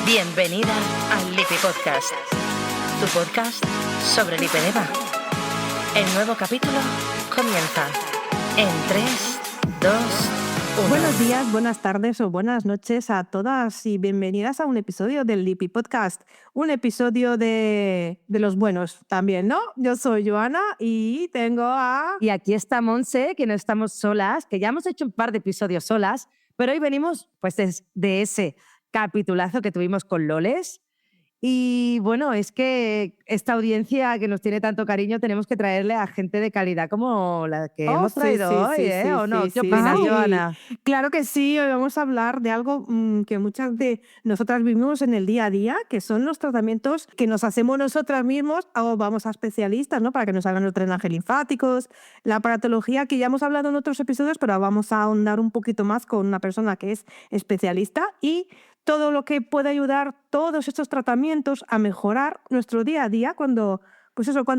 Bienvenida al Lipi Podcast, tu podcast sobre lipedema. El nuevo capítulo comienza en 3, 2, 1. Buenos días, buenas tardes o buenas noches a todas y bienvenidas a un episodio del Lipi Podcast, un episodio de los buenos también, ¿no? Yo soy Joana y tengo a... Y aquí está Monse, que no estamos solas, que ya hemos hecho un par de episodios solas, pero hoy venimos pues de ese capitulazo que tuvimos con Loles. Y bueno, es que esta audiencia que nos tiene tanto cariño tenemos que traerle a gente de calidad como la que hemos traído hoy, ¿eh? ¿O no? ¿Qué opinas, Joana? Claro que sí, hoy vamos a hablar de algo que muchas de nosotras vivimos en el día a día, que son los tratamientos que nos hacemos nosotras mismos o vamos a especialistas, ¿no? Para que nos hagan los drenajes linfáticos, la aparatología, que ya hemos hablado en otros episodios, pero vamos a ahondar un poquito más con una persona que es especialista y todo lo que puede ayudar todos estos tratamientos a mejorar nuestro día a día cuando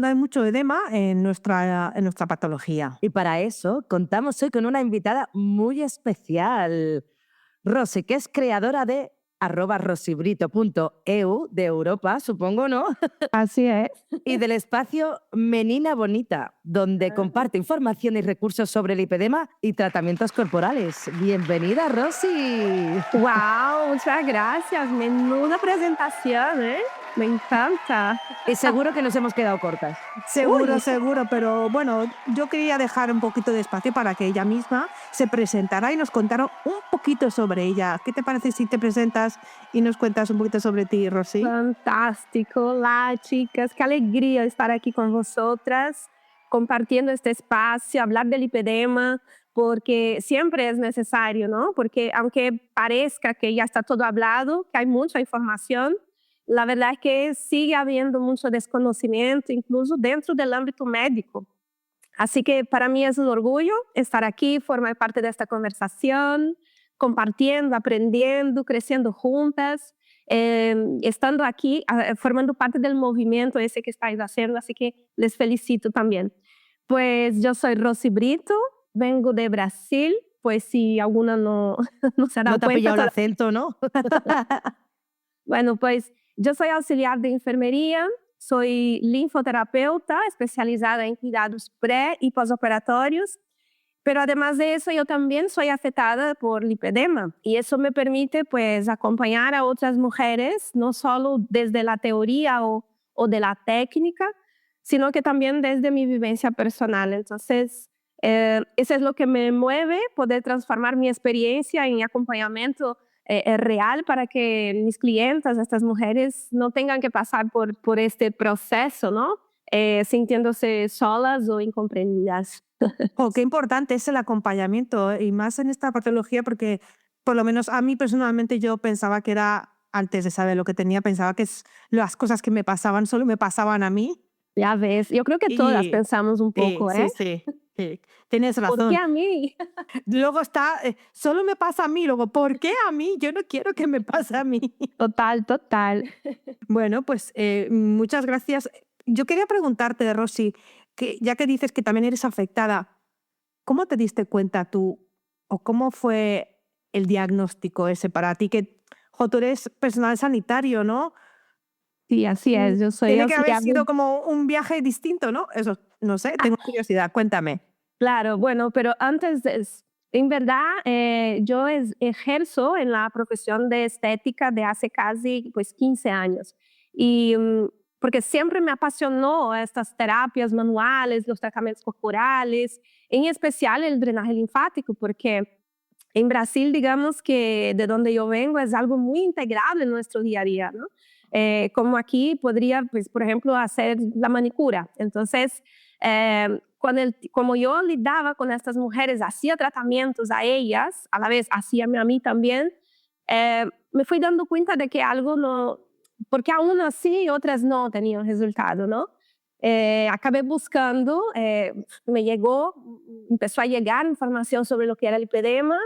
hay mucho edema en nuestra patología. Y para eso contamos hoy con una invitada muy especial, Rosy, que es creadora de @rosibrito.eu de Europa, supongo, ¿no? Así es. Y del espacio Menina Bonita, donde comparte información y recursos sobre el lipedema y tratamientos corporales. Bienvenida, Rosy. ¡Wow! Muchas gracias. Menuda presentación, ¿eh? Me encanta. Y seguro que nos hemos quedado cortas. Seguro, pero bueno, yo quería dejar un poquito de espacio para que ella misma se presentara y nos contara un poquito sobre ella. ¿Qué te parece si te presentas y nos cuentas un poquito sobre ti, Rosy? Fantástico. Hola, chicas. Qué alegría estar aquí con vosotras, compartiendo este espacio, hablar del lipedema, porque siempre es necesario, ¿no? Porque aunque parezca que ya está todo hablado, que hay mucha información, la verdad es que sigue habiendo mucho desconocimiento, incluso dentro del ámbito médico. Así que para mí es un orgullo estar aquí, formar parte de esta conversación, compartiendo, aprendiendo, creciendo juntas, estando aquí, formando parte del movimiento ese que estáis haciendo, así que les felicito también. Pues yo soy Rosy Brito, vengo de Brasil, pues si alguna no se ha dado No te ha cuenta. pillado el acento, ¿no? Bueno, pues yo soy auxiliar de enfermería, soy linfoterapeuta especializada en cuidados pré y posoperatorios, pero además de eso yo también soy afectada por lipedema y eso me permite pues acompañar a otras mujeres, no solo desde la teoría o de la técnica, sino que también desde mi vivencia personal. Entonces, eso es lo que me mueve, poder transformar mi experiencia en acompañamiento real para que mis clientas, estas mujeres, no tengan que pasar por este proceso, ¿no? Sintiéndose solas o incomprendidas. Qué importante es el acompañamiento y más en esta patología porque por lo menos a mí personalmente yo pensaba que era, antes de saber lo que tenía, pensaba que las cosas que me pasaban solo me pasaban a mí. Ya ves, yo creo que todas pensamos un poco, ¿eh? Sí. Tienes razón. ¿Por qué a mí? Luego está, solo me pasa a mí, luego, ¿por qué a mí? Yo no quiero que me pase a mí. Total. Bueno, pues muchas gracias. Yo quería preguntarte, Rosy, que ya que dices que también eres afectada, ¿cómo te diste cuenta tú o cómo fue el diagnóstico ese para ti? Que tú eres personal sanitario, ¿no? Sí, así es. Yo soy Tiene que haber auxiliar sido como un viaje distinto, ¿no? Eso, no sé, tengo curiosidad, cuéntame. Claro, bueno, pero antes de en verdad, yo ejerzo en la profesión de estética de hace casi pues 15 años. Y porque siempre me apasionó estas terapias manuales, los tratamientos corporales, en especial el drenaje linfático, porque en Brasil, digamos que de donde yo vengo es algo muy integrado en nuestro día a día, ¿no? Como aquí podría, pues, por ejemplo, hacer la manicura. Entonces, como yo lidaba con estas mujeres, hacía tratamientos a ellas, a la vez hacía a mí también, me fui dando cuenta de que algo no, porque a unas sí y otras no tenían resultado, ¿no? Acabé buscando, empezó a llegar información sobre lo que era el lipedema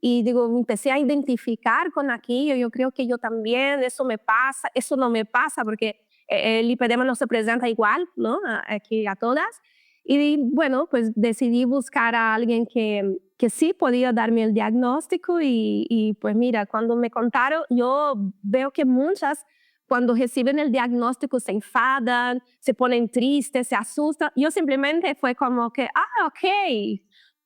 y digo, empecé a identificar con aquello, yo creo que yo también, eso me pasa, eso no me pasa, porque el lipedema no se presenta igual, ¿no? Aquí a todas. Y bueno, pues decidí buscar a alguien que sí podía darme el diagnóstico y pues mira, cuando me contaron, yo veo que muchas cuando reciben el diagnóstico se enfadan, se ponen tristes, se asustan. Yo simplemente fue como que, ok,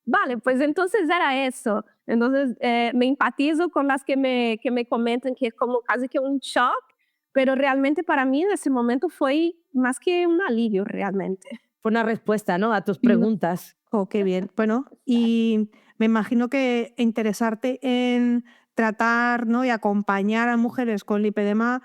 vale, pues entonces era eso. Entonces me empatizo con las que me comentan que es como casi que un shock, pero realmente para mí en ese momento fue más que un alivio realmente. Fue una respuesta, ¿no? A tus preguntas. Oh, qué bien. Bueno, y me imagino que interesarte en tratar, ¿no? y acompañar a mujeres con lipedema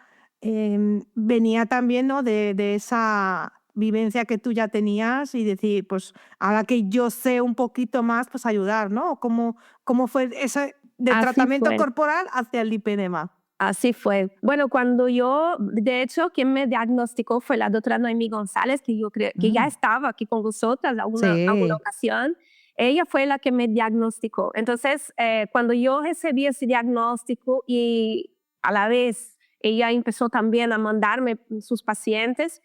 venía también, ¿no? de esa vivencia que tú ya tenías y decir, pues ahora que yo sé un poquito más, pues ayudar, ¿no? ¿Cómo fue ese del Así tratamiento fue. corporal hacia el lipedema? Así fue. Bueno, cuando yo, de hecho, quien me diagnosticó fue la doctora Noemí González, que yo creo que ya estaba aquí con vosotras alguna Sí. ocasión. Ella fue la que me diagnosticó. Entonces, cuando yo recibí ese diagnóstico y a la vez ella empezó también a mandarme sus pacientes,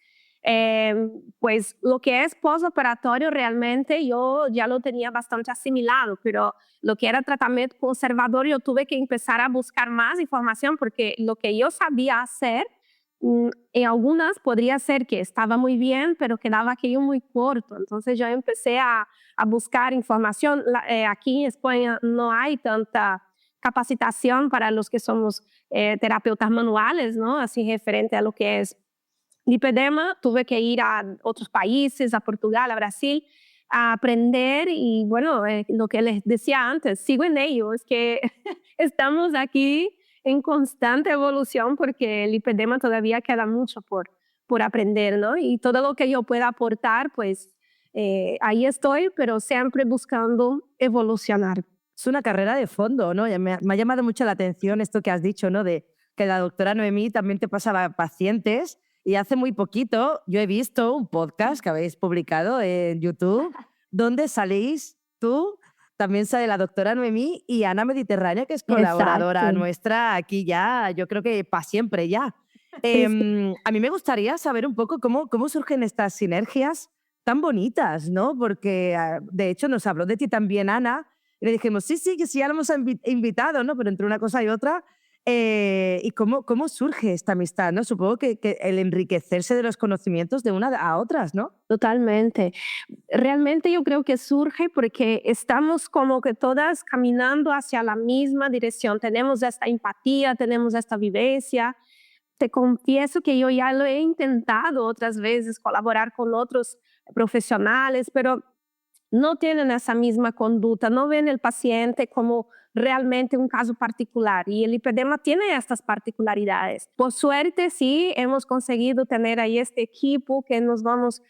pues lo que es postoperatorio realmente yo ya lo tenía bastante asimilado, pero lo que era tratamiento conservador, yo tuve que empezar a buscar más información porque lo que yo sabía hacer, en algunas podría ser que estaba muy bien, pero quedaba aquello muy corto. Entonces yo empecé a buscar información. Aquí en España no hay tanta capacitación para los que somos terapeutas manuales, ¿no? Así referente a lo que es lipedema. Tuve que ir a otros países, a Portugal, a Brasil, a aprender y bueno, lo que les decía antes, sigo en ello, es que estamos aquí en constante evolución porque el lipedema todavía queda mucho por aprender, ¿no? Y todo lo que yo pueda aportar, pues ahí estoy, pero siempre buscando evolucionar. Es una carrera de fondo, ¿no? Me ha llamado mucho la atención esto que has dicho, ¿no? De que la doctora Noemí también te pasaba pacientes. Y hace muy poquito yo he visto un podcast que habéis publicado en YouTube donde salís tú, también sale la doctora Noemí y Ana Mediterránea, que es colaboradora Exacto. nuestra aquí ya, yo creo que para siempre ya. Sí, sí. A mí me gustaría saber un poco cómo surgen estas sinergias tan bonitas, ¿no? Porque de hecho nos habló de ti también Ana y le dijimos, sí, que sí, ya lo hemos invitado, ¿no? Pero entre una cosa y otra... ¿Y cómo surge esta amistad? ¿No? Supongo que el enriquecerse de los conocimientos de una a otras, ¿no? Totalmente. Realmente yo creo que surge porque estamos como que todas caminando hacia la misma dirección. Tenemos esta empatía, tenemos esta vivencia. Te confieso que yo ya lo he intentado otras veces, colaborar con otros profesionales, pero no tienen esa misma conducta, no ven el paciente como realmente un caso particular y el lipedema tiene estas particularidades. Por suerte sí hemos conseguido tener ahí este equipo que nos vamos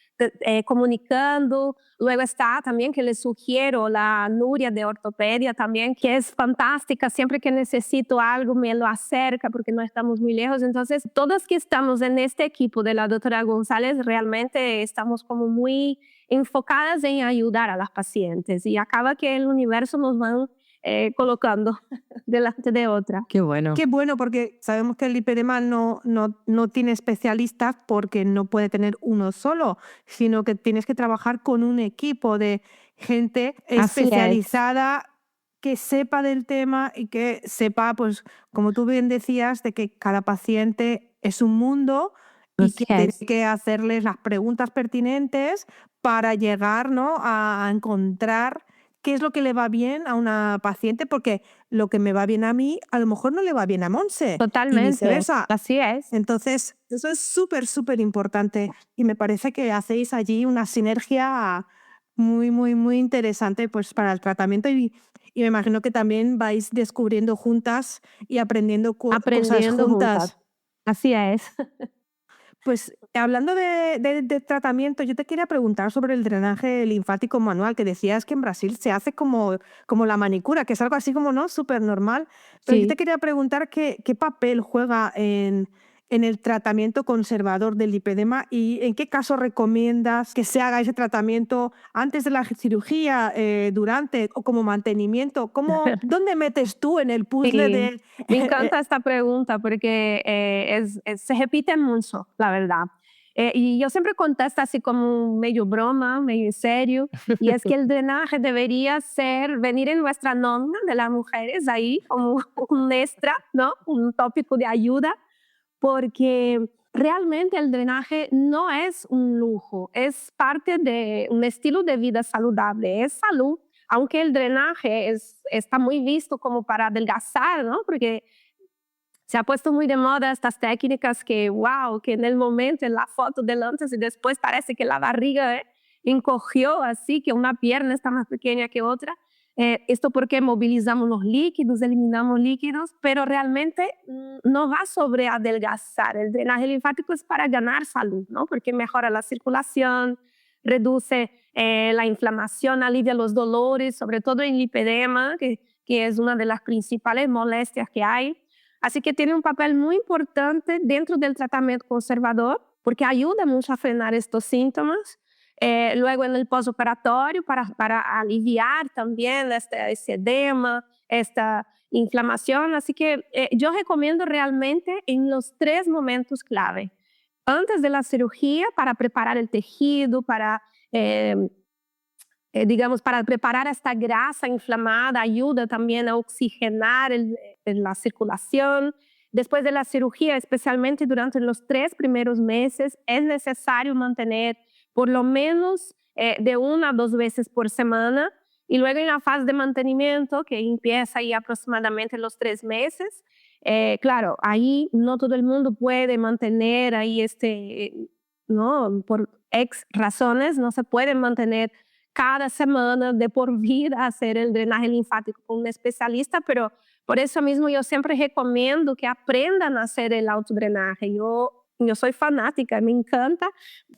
comunicando. Luego está también que les sugiero la Nuria de ortopedia también, que es fantástica, siempre que necesito algo me lo acerca porque no estamos muy lejos. Entonces todos que estamos en este equipo de la doctora González realmente estamos como muy enfocadas en ayudar a las pacientes y acaba que el universo nos van colocando delante de otra. Qué bueno. Qué bueno, porque sabemos que el lipedema no tiene especialistas porque no puede tener uno solo, sino que tienes que trabajar con un equipo de gente Así especializada que sepa del tema y que sepa, pues, como tú bien decías, de que cada paciente es un mundo y Así que tienes es. que hacerles las preguntas pertinentes para llegar, ¿no? a encontrar qué es lo que le va bien a una paciente, porque lo que me va bien a mí, a lo mejor no le va bien a Monse y Totalmente, viceversa. así es. Entonces, eso es súper importante y me parece que hacéis allí una sinergia muy interesante pues, para el tratamiento y me imagino que también vais descubriendo juntas y aprendiendo cosas Aprendiendo juntas. juntas. Así es. Pues hablando de tratamiento, yo te quería preguntar sobre el drenaje linfático manual, que decías que en Brasil se hace como la manicura, que es algo así como, ¿no? Súper normal. Pero yo te Sí. quería preguntar qué papel juega en el tratamiento conservador del lipedema y en qué caso recomiendas que se haga ese tratamiento antes de la cirugía, durante o como mantenimiento. ¿Dónde metes tú en el puzzle Sí, de... me encanta esta pregunta porque se repite mucho, la verdad. Y yo siempre contesto así como medio broma, medio en serio, y es que el drenaje debería venir en nuestra nómina de las mujeres ahí como un extra, ¿no? Un tópico de ayuda, porque realmente el drenaje no es un lujo, es parte de un estilo de vida saludable, es salud, aunque el drenaje está muy visto como para adelgazar, ¿no? Porque se ha puesto muy de moda estas técnicas que, wow, que en el momento, en la foto del antes y después parece que la barriga encogió así, que una pierna está más pequeña que otra. Esto porque movilizamos los líquidos, eliminamos líquidos, pero realmente no va sobre adelgazar. El drenaje linfático es para ganar salud, ¿no? Porque mejora la circulación, reduce la inflamación, alivia los dolores, sobre todo en lipedema, que es una de las principales molestias que hay. Así que tiene un papel muy importante dentro del tratamiento conservador, porque ayuda mucho a frenar estos síntomas. Luego en el postoperatorio para aliviar también este edema, esta inflamación. Así que yo recomiendo realmente en los 3 momentos clave. Antes de la cirugía, para preparar el tejido, digamos, para preparar esta grasa inflamada, ayuda también a oxigenar la circulación. Después de la cirugía, especialmente durante los 3 primeros meses, es necesario mantener por lo menos de 1 a 2 veces por semana. Y luego en la fase de mantenimiento, que empieza ahí aproximadamente los 3 meses, claro, ahí no todo el mundo puede mantener ahí ¿no? Por X razones, no se puede mantener cada semana de por vida hacer el drenaje linfático con un especialista, pero por eso mismo yo siempre recomiendo que aprendan a hacer el autodrenaje. Yo soy fanática, me encanta,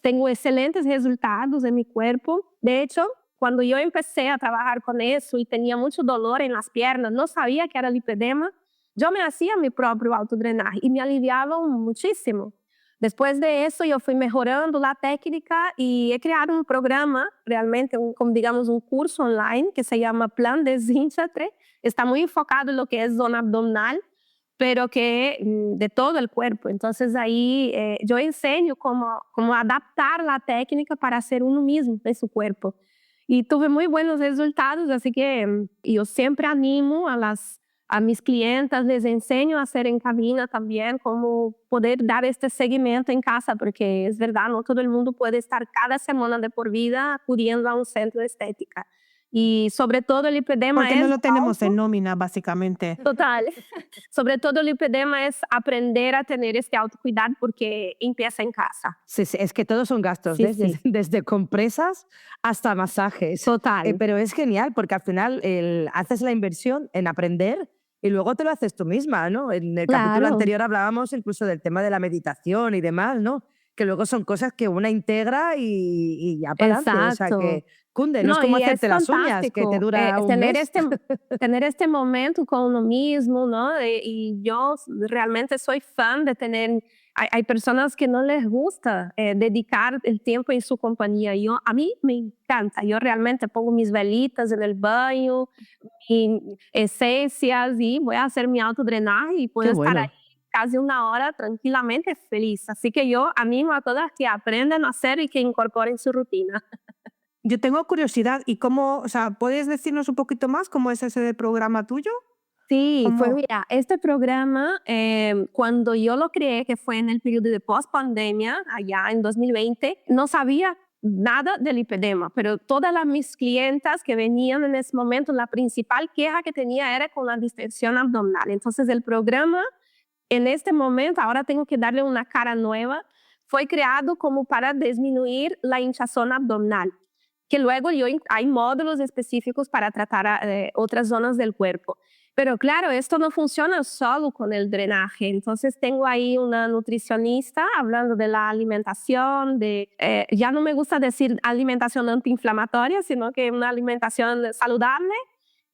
tengo excelentes resultados en mi cuerpo. De hecho, cuando yo empecé a trabajar con eso y tenía mucho dolor en las piernas, no sabía que era lipedema, yo me hacía mi propio autodrenaje y me aliviaba muchísimo. Después de eso, yo fui mejorando la técnica y he creado un programa, realmente, como digamos un curso online que se llama Plan Desínchate. Está muy enfocado en lo que es zona abdominal, pero que de todo el cuerpo. Entonces ahí yo enseño cómo adaptar la técnica para hacer uno mismo en su cuerpo. Y tuve muy buenos resultados, así que yo siempre animo a mis clientas, les enseño a hacer en cabina también, cómo poder dar este seguimiento en casa, porque es verdad, no todo el mundo puede estar cada semana de por vida acudiendo a un centro de estética. Y sobre todo el lipedema Porque no lo tenemos en nómina, básicamente. Total. Sobre todo el lipedema es aprender a tener este autocuidado porque empieza en casa. Sí, sí, es que todos son gastos, Sí, desde compresas hasta masajes. Total. Pero es genial porque al final haces la inversión en aprender y luego te lo haces tú misma, ¿no? En el capítulo anterior hablábamos incluso del tema de la meditación y demás, ¿no? Que luego son cosas que una integra y ya para adelante. O sea, que cunde, no es como hacerte las uñas, que te dura un mes. Tener este momento con uno mismo, ¿no? Y yo realmente soy fan de tener... Hay personas que no les gusta dedicar el tiempo en su compañía. A mí me encanta. Yo realmente pongo mis velitas en el baño, mis esencias y voy a hacer mi autodrenaje y puedo estar ahí casi 1 hora tranquilamente feliz. Así que yo animo a todas que aprendan a hacer y que incorporen su rutina. Yo tengo curiosidad, ¿y cómo, o sea, puedes decirnos un poquito más cómo es ese programa tuyo? Sí, mira, este programa, cuando yo lo creé, que fue en el periodo de post-pandemia, allá en 2020, no sabía nada del lipedema, pero todas mis clientas que venían en ese momento, la principal queja que tenía era con la distensión abdominal. Entonces el programa, en este momento, ahora tengo que darle una cara nueva, fue creado como para disminuir la hinchazón abdominal, que luego hay módulos específicos para tratar otras zonas del cuerpo. Pero claro, esto no funciona solo con el drenaje. Entonces tengo ahí una nutricionista hablando de la alimentación, ya no me gusta decir alimentación antiinflamatoria, sino que una alimentación saludable,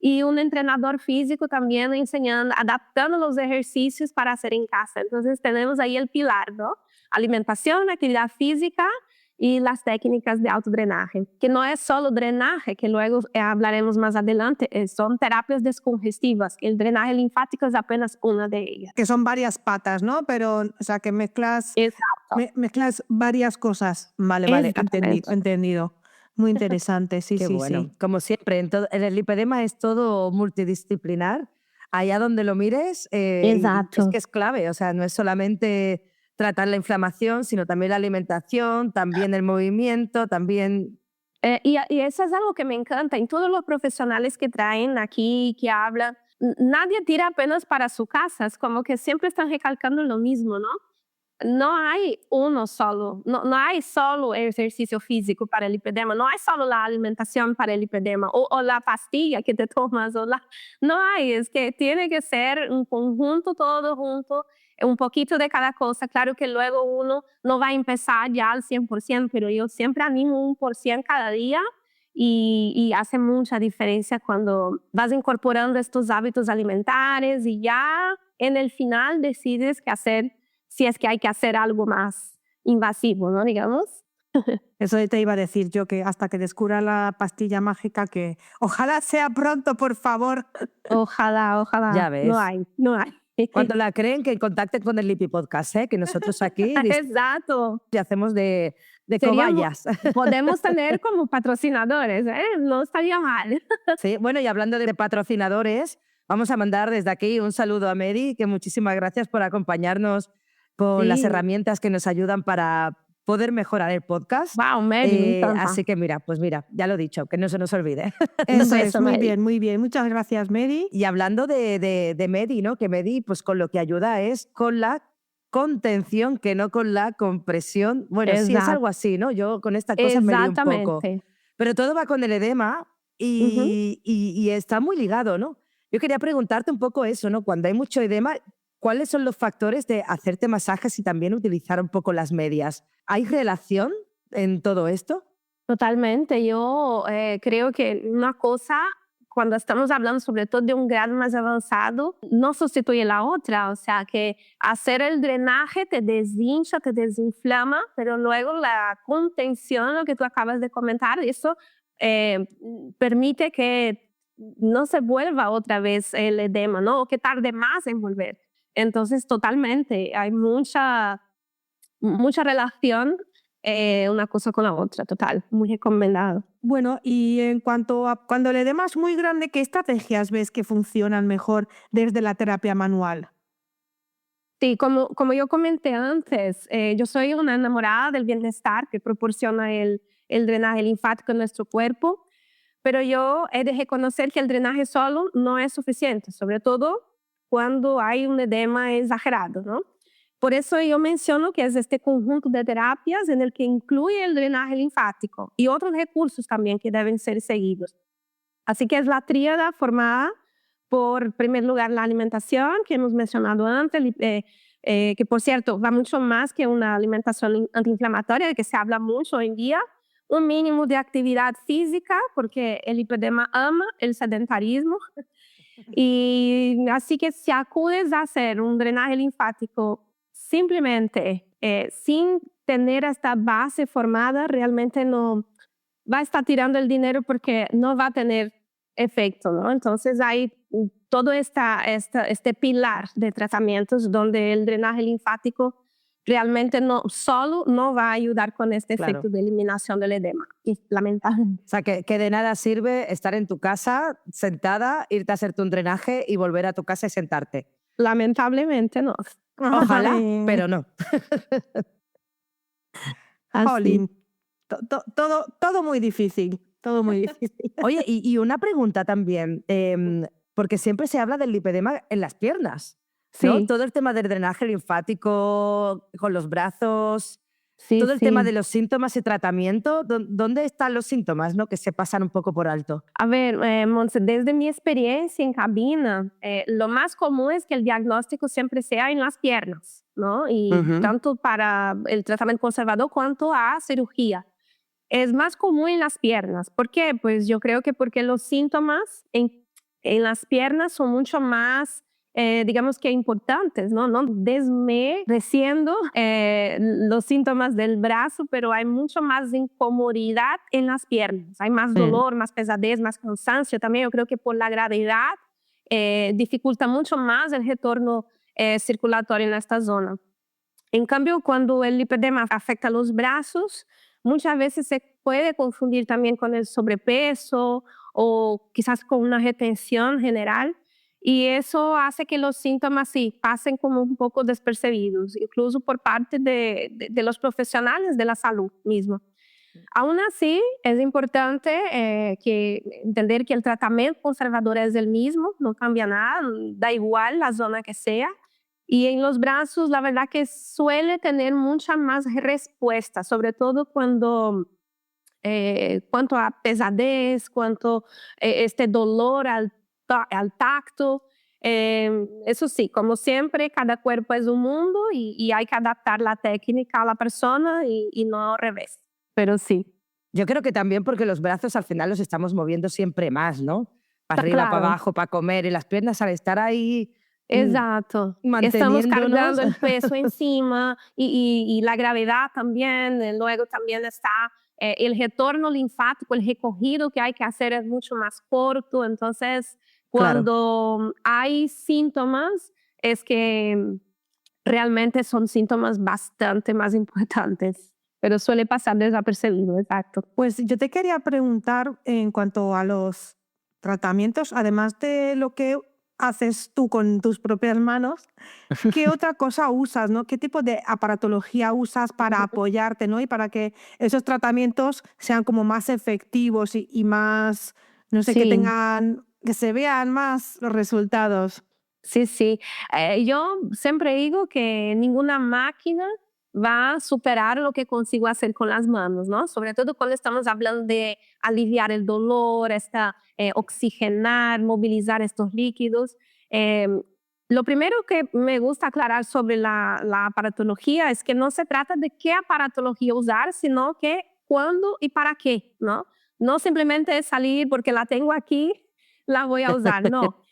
y un entrenador físico también enseñando, adaptando los ejercicios para hacer en casa. Entonces tenemos ahí el pilar, ¿no? Alimentación, actividad física y las técnicas de autodrenaje, que no es solo drenaje, que luego hablaremos más adelante, son terapias descongestivas. El drenaje linfático es apenas una de ellas. Que son varias patas, ¿no? Pero, o sea, que mezclas varias cosas. Vale, entendido. Muy interesante, sí, Qué sí, bueno. sí. Como siempre, en el lipedema es todo multidisciplinar. Allá donde lo mires, Exacto. es que es clave. O sea, no es solamente tratar la inflamación, sino también la alimentación, también el movimiento, también... Y eso es algo que me encanta. En todos los profesionales que traen aquí, que hablan, nadie tira apenas para su casa. Es como que siempre están recalcando lo mismo, ¿no? No hay uno solo, no hay solo ejercicio físico para el lipedema, no hay solo la alimentación para el lipedema o la pastilla que te tomas, no hay, es que tiene que ser un conjunto, todo junto, un poquito de cada cosa. Claro que luego uno no va a empezar ya al 100%, pero yo siempre animo 1% cada día y hace mucha diferencia cuando vas incorporando estos hábitos alimentares y ya en el final decides qué hacer, si es que hay que hacer algo más invasivo, ¿no? Digamos. Eso te iba a decir yo, que hasta que descubra la pastilla mágica, que ojalá sea pronto, por favor. Ojalá. Ya ves. No hay. Cuando la creen, que contacten con el Lipi Podcast, que nosotros aquí Exacto. y hacemos de cobayas. Podemos tener como patrocinadores, no estaría mal. Sí, bueno, y hablando de patrocinadores, vamos a mandar desde aquí un saludo a Medi, que muchísimas gracias por acompañarnos con las herramientas que nos ayudan para poder mejorar el podcast. Wow, Medi, así que mira, ya lo he dicho, que no se nos olvide. Eso es, muy bien, muy bien. Muchas gracias, Medi. Y hablando de Medi, ¿no? Que Medi, pues con lo que ayuda es con la contención, que no con la compresión. Bueno, sí, es algo así, ¿no? Yo con esta cosa me lío un poco. Pero todo va con el edema y está muy ligado, ¿no? Yo quería preguntarte un poco eso, ¿no? Cuando hay mucho edema, ¿cuáles son los factores de hacerte masajes y también utilizar un poco las medias? ¿Hay relación en todo esto? Totalmente. Yo creo que una cosa, cuando estamos hablando sobre todo de un grado más avanzado, no sustituye la otra. O sea, que hacer el drenaje te deshincha, te desinflama, pero luego la contención, lo que tú acabas de comentar, eso permite que no se vuelva otra vez el edema, ¿no? O que tarde más en volver. Entonces, totalmente, hay mucha relación una cosa con la otra, total, muy recomendado. Bueno, y en cuanto a cuando el edema es muy grande, ¿qué estrategias ves que funcionan mejor desde la terapia manual? Sí, como yo comenté antes, yo soy una enamorada del bienestar que proporciona el drenaje linfático en nuestro cuerpo, pero yo he de reconocer que el drenaje solo no es suficiente, sobre todo cuando hay un edema exagerado, ¿no? Por eso yo menciono que es este conjunto de terapias en el que incluye el drenaje linfático y otros recursos también que deben ser seguidos. Así que es la tríada formada por, en primer lugar, la alimentación, que hemos mencionado antes, que por cierto va mucho más que una alimentación antiinflamatoria, de que se habla mucho hoy en día. Un mínimo de actividad física, porque el lipedema ama el sedentarismo. Y así que si acudes a hacer un drenaje linfático simplemente sin tener esta base formada, realmente no va a estar tirando el dinero porque no va a tener efecto, ¿no? Entonces hay todo este pilar de tratamientos donde el drenaje linfático realmente no va a ayudar con este efecto de eliminación del edema. Y lamentable. O sea, que de nada sirve estar en tu casa sentada, irte a hacerte un drenaje y volver a tu casa y sentarte. Lamentablemente no. Ojalá, pero no. Jolín. Todo muy difícil. Todo muy difícil. Oye, y una pregunta también, porque siempre se habla del lipedema en las piernas, ¿no? Sí. Todo el tema del drenaje linfático con los brazos, todo el tema de los síntomas y tratamiento, ¿dónde están los síntomas, ¿no? Que se pasan un poco por alto? A ver, Montse, desde mi experiencia en cabina, lo más común es que el diagnóstico siempre sea en las piernas, ¿no? Y tanto para el tratamiento conservador cuanto a cirugía. Es más común en las piernas. ¿Por qué? Pues yo creo que porque los síntomas en las piernas son mucho más digamos que importantes, ¿no? No desmereciendo los síntomas del brazo, pero hay mucho más incomodidad en las piernas. Hay más dolor, más pesadez, más cansancio. También yo creo que por la gravedad dificulta mucho más el retorno circulatorio en esta zona. En cambio, cuando el lipedema afecta los brazos, muchas veces se puede confundir también con el sobrepeso o quizás con una retención general. Y eso hace que los síntomas sí pasen como un poco despercibidos, incluso por parte de los profesionales de la salud mismo. Aún así, es importante entender que el tratamiento conservador es el mismo, no cambia nada, da igual la zona que sea. Y en los brazos, la verdad que suele tener mucha más respuesta, sobre todo cuanto a pesadez, cuanto este dolor al tacto. Eso sí, como siempre, cada cuerpo es un mundo y hay que adaptar la técnica a la persona y no al revés. Pero sí. Yo creo que también porque los brazos al final los estamos moviendo siempre más, ¿no? Para arriba, Claro. para abajo, para comer, y las piernas al estar ahí... Exacto. Estamos cargando el peso encima y la gravedad también. Luego también está el retorno linfático, el recorrido que hay que hacer es mucho más corto. Entonces, cuando hay síntomas, es que realmente son síntomas bastante más importantes. Pero suele pasar desapercibido, exacto. Pues yo te quería preguntar en cuanto a los tratamientos, además de lo que haces tú con tus propias manos, ¿qué otra cosa usas, ¿no? ¿Qué tipo de aparatología usas para apoyarte, ¿no? Y para que esos tratamientos sean como más efectivos y más, no sé, que se vean más los resultados. Sí, sí. Yo siempre digo que ninguna máquina va a superar lo que consigo hacer con las manos, ¿no? Sobre todo cuando estamos hablando de aliviar el dolor, oxigenar, movilizar estos líquidos. Lo primero que me gusta aclarar sobre la aparatología es que no se trata de qué aparatología usar, sino que cuándo y para qué, ¿no? No simplemente es salir porque la tengo aquí, la voy a usar, no.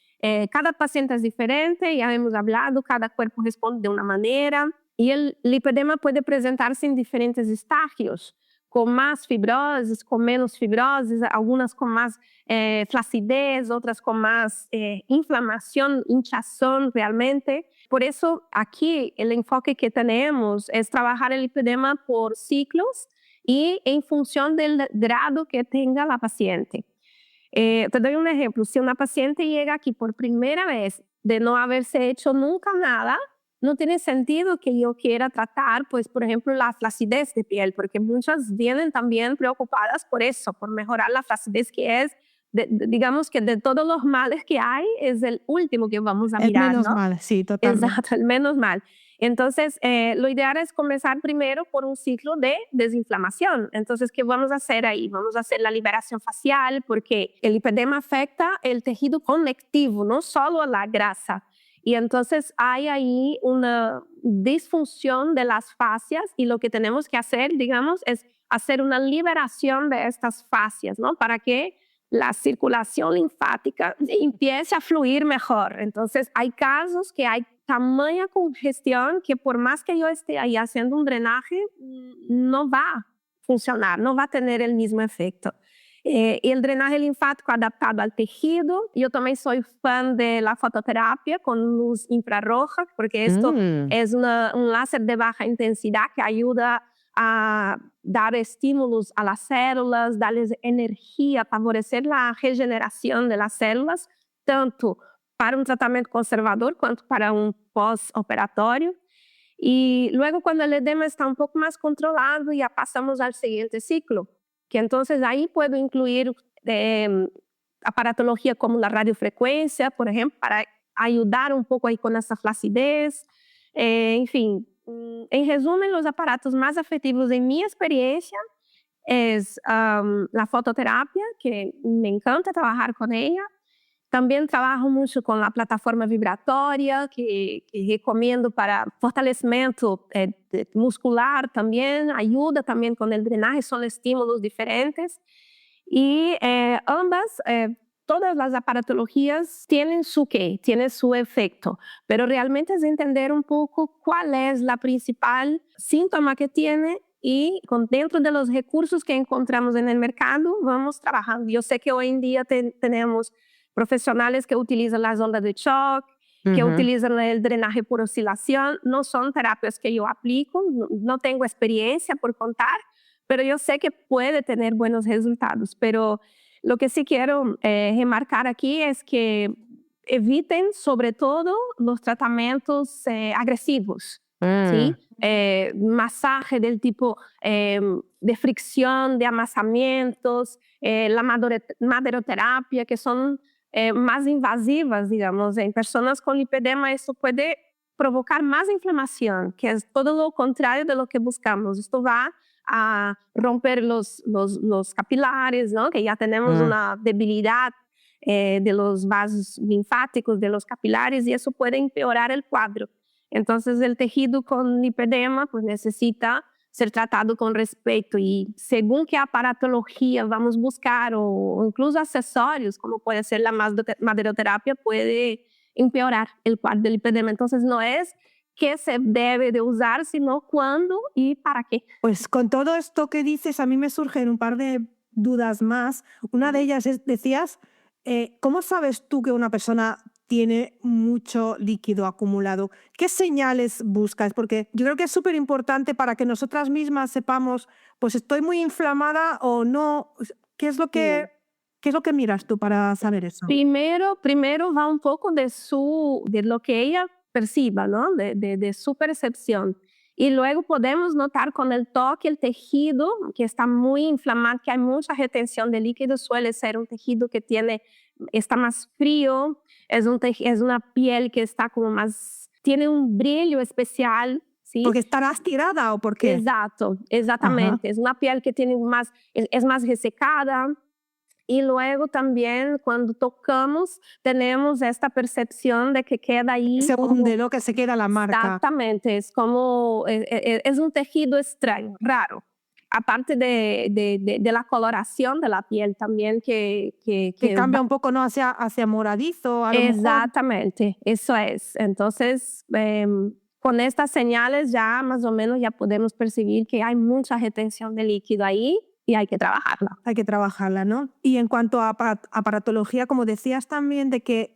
Cada paciente es diferente, ya hemos hablado, cada cuerpo responde de una manera. Y el lipedema puede presentarse en diferentes estágios, con más fibrosis, con menos fibrosis, algunas con más flacidez, otras con más inflamación, hinchazón realmente. Por eso aquí el enfoque que tenemos es trabajar el lipedema por ciclos y en función del grado que tenga la paciente. Te doy un ejemplo. Si una paciente llega aquí por primera vez de no haberse hecho nunca nada, no tiene sentido que yo quiera tratar, pues, por ejemplo, la flacidez de piel, porque muchas vienen también preocupadas por eso, por mejorar la flacidez, que es, digamos que de todos los males que hay, es el último que vamos a mirar, El menos ¿no? mal, sí, totalmente. Exacto, el menos mal. Entonces, lo ideal es comenzar primero por un ciclo de desinflamación. Entonces, ¿qué vamos a hacer ahí? Vamos a hacer la liberación facial, porque el lipedema afecta el tejido conectivo, no solo la grasa. Y entonces hay ahí una disfunción de las fascias y lo que tenemos que hacer, digamos, es hacer una liberación de estas fascias, ¿no? Para que la circulación linfática empiece a fluir mejor. Entonces hay casos que hay tamaña congestión que por más que yo esté ahí haciendo un drenaje, no va a funcionar, no va a tener el mismo efecto. Y el drenaje linfático adaptado al tejido. Yo también soy fan de la fototerapia con luz infrarroja, porque esto es un láser de baja intensidad que ayuda a dar estímulos a las células, darles energía, favorecer la regeneración de las células, tanto para un tratamiento conservador cuanto para un postoperatorio. Y luego cuando el edema está un poco más controlado, ya pasamos al siguiente ciclo, que entonces ahí puedo incluir aparatología como la radiofrecuencia, por ejemplo, para ayudar un poco ahí con esa flacidez. En fin, en resumen, los aparatos más efectivos en mi experiencia es la fototerapia, que me encanta trabajar con ella. También trabajo mucho con la plataforma vibratoria, que recomiendo para fortalecimiento muscular también, ayuda también con el drenaje, son estímulos diferentes. Y ambas todas las aparatologías tienen su qué, tienen su efecto, pero realmente es entender un poco cuál es la principal síntoma que tiene y dentro de los recursos que encontramos en el mercado vamos trabajando. Yo sé que hoy en día tenemos profesionales que utilizan las ondas de shock, que utilizan el drenaje por oscilación. No son terapias que yo aplico, no tengo experiencia por contar, pero yo sé que puede tener buenos resultados. Pero lo que sí quiero remarcar aquí es que eviten sobre todo los tratamientos agresivos, ¿sí? Masaje del tipo de fricción, de amasamientos, la maderoterapia, que son más invasivas, digamos. En personas con lipedema esto puede provocar más inflamación, que es todo lo contrario de lo que buscamos. Esto va a romper los capilares, ¿no? Que ya tenemos una debilidad de los vasos linfáticos, de los capilares, y eso puede empeorar el cuadro. Entonces el tejido con lipedema pues necesita ser tratado con respeto, y según qué aparatología vamos a buscar o incluso accesorios, como puede ser la maderoterapia, puede empeorar el cuadro del lipedema. Entonces no es qué se debe de usar, sino cuándo y para qué. Pues con todo esto que dices, a mí me surgen un par de dudas más. Una de ellas es, decías, ¿cómo sabes tú que una persona tiene mucho líquido acumulado? ¿Qué señales buscas? Porque yo creo que es súper importante para que nosotras mismas sepamos, pues estoy muy inflamada o no. ¿Qué es lo que miras tú para saber eso? Primero va un poco de lo que ella perciba, ¿no? De su percepción. Y luego podemos notar con el toque el tejido que está muy inflamado, que hay mucha retención de líquido. Suele ser un tejido que está más frío, es una piel que está como más, tiene un brillo especial, ¿sí? ¿Porque estarás tirada o por qué? Exactamente. Ajá. Es una piel que es más resecada. Y luego también cuando tocamos tenemos esta percepción de que queda ahí. Se hunde, ¿no? Que se queda la marca. Exactamente, es como, es un tejido extraño, raro. Aparte de la coloración de la piel también que cambia un poco, ¿no? Hacia moradizo. A lo exactamente, mejor. Eso es. Entonces, con estas señales ya más o menos ya podemos percibir que hay mucha retención de líquido ahí. Y hay que trabajarla. Hay que trabajarla, ¿no? Y en cuanto a aparatología, como decías también, de que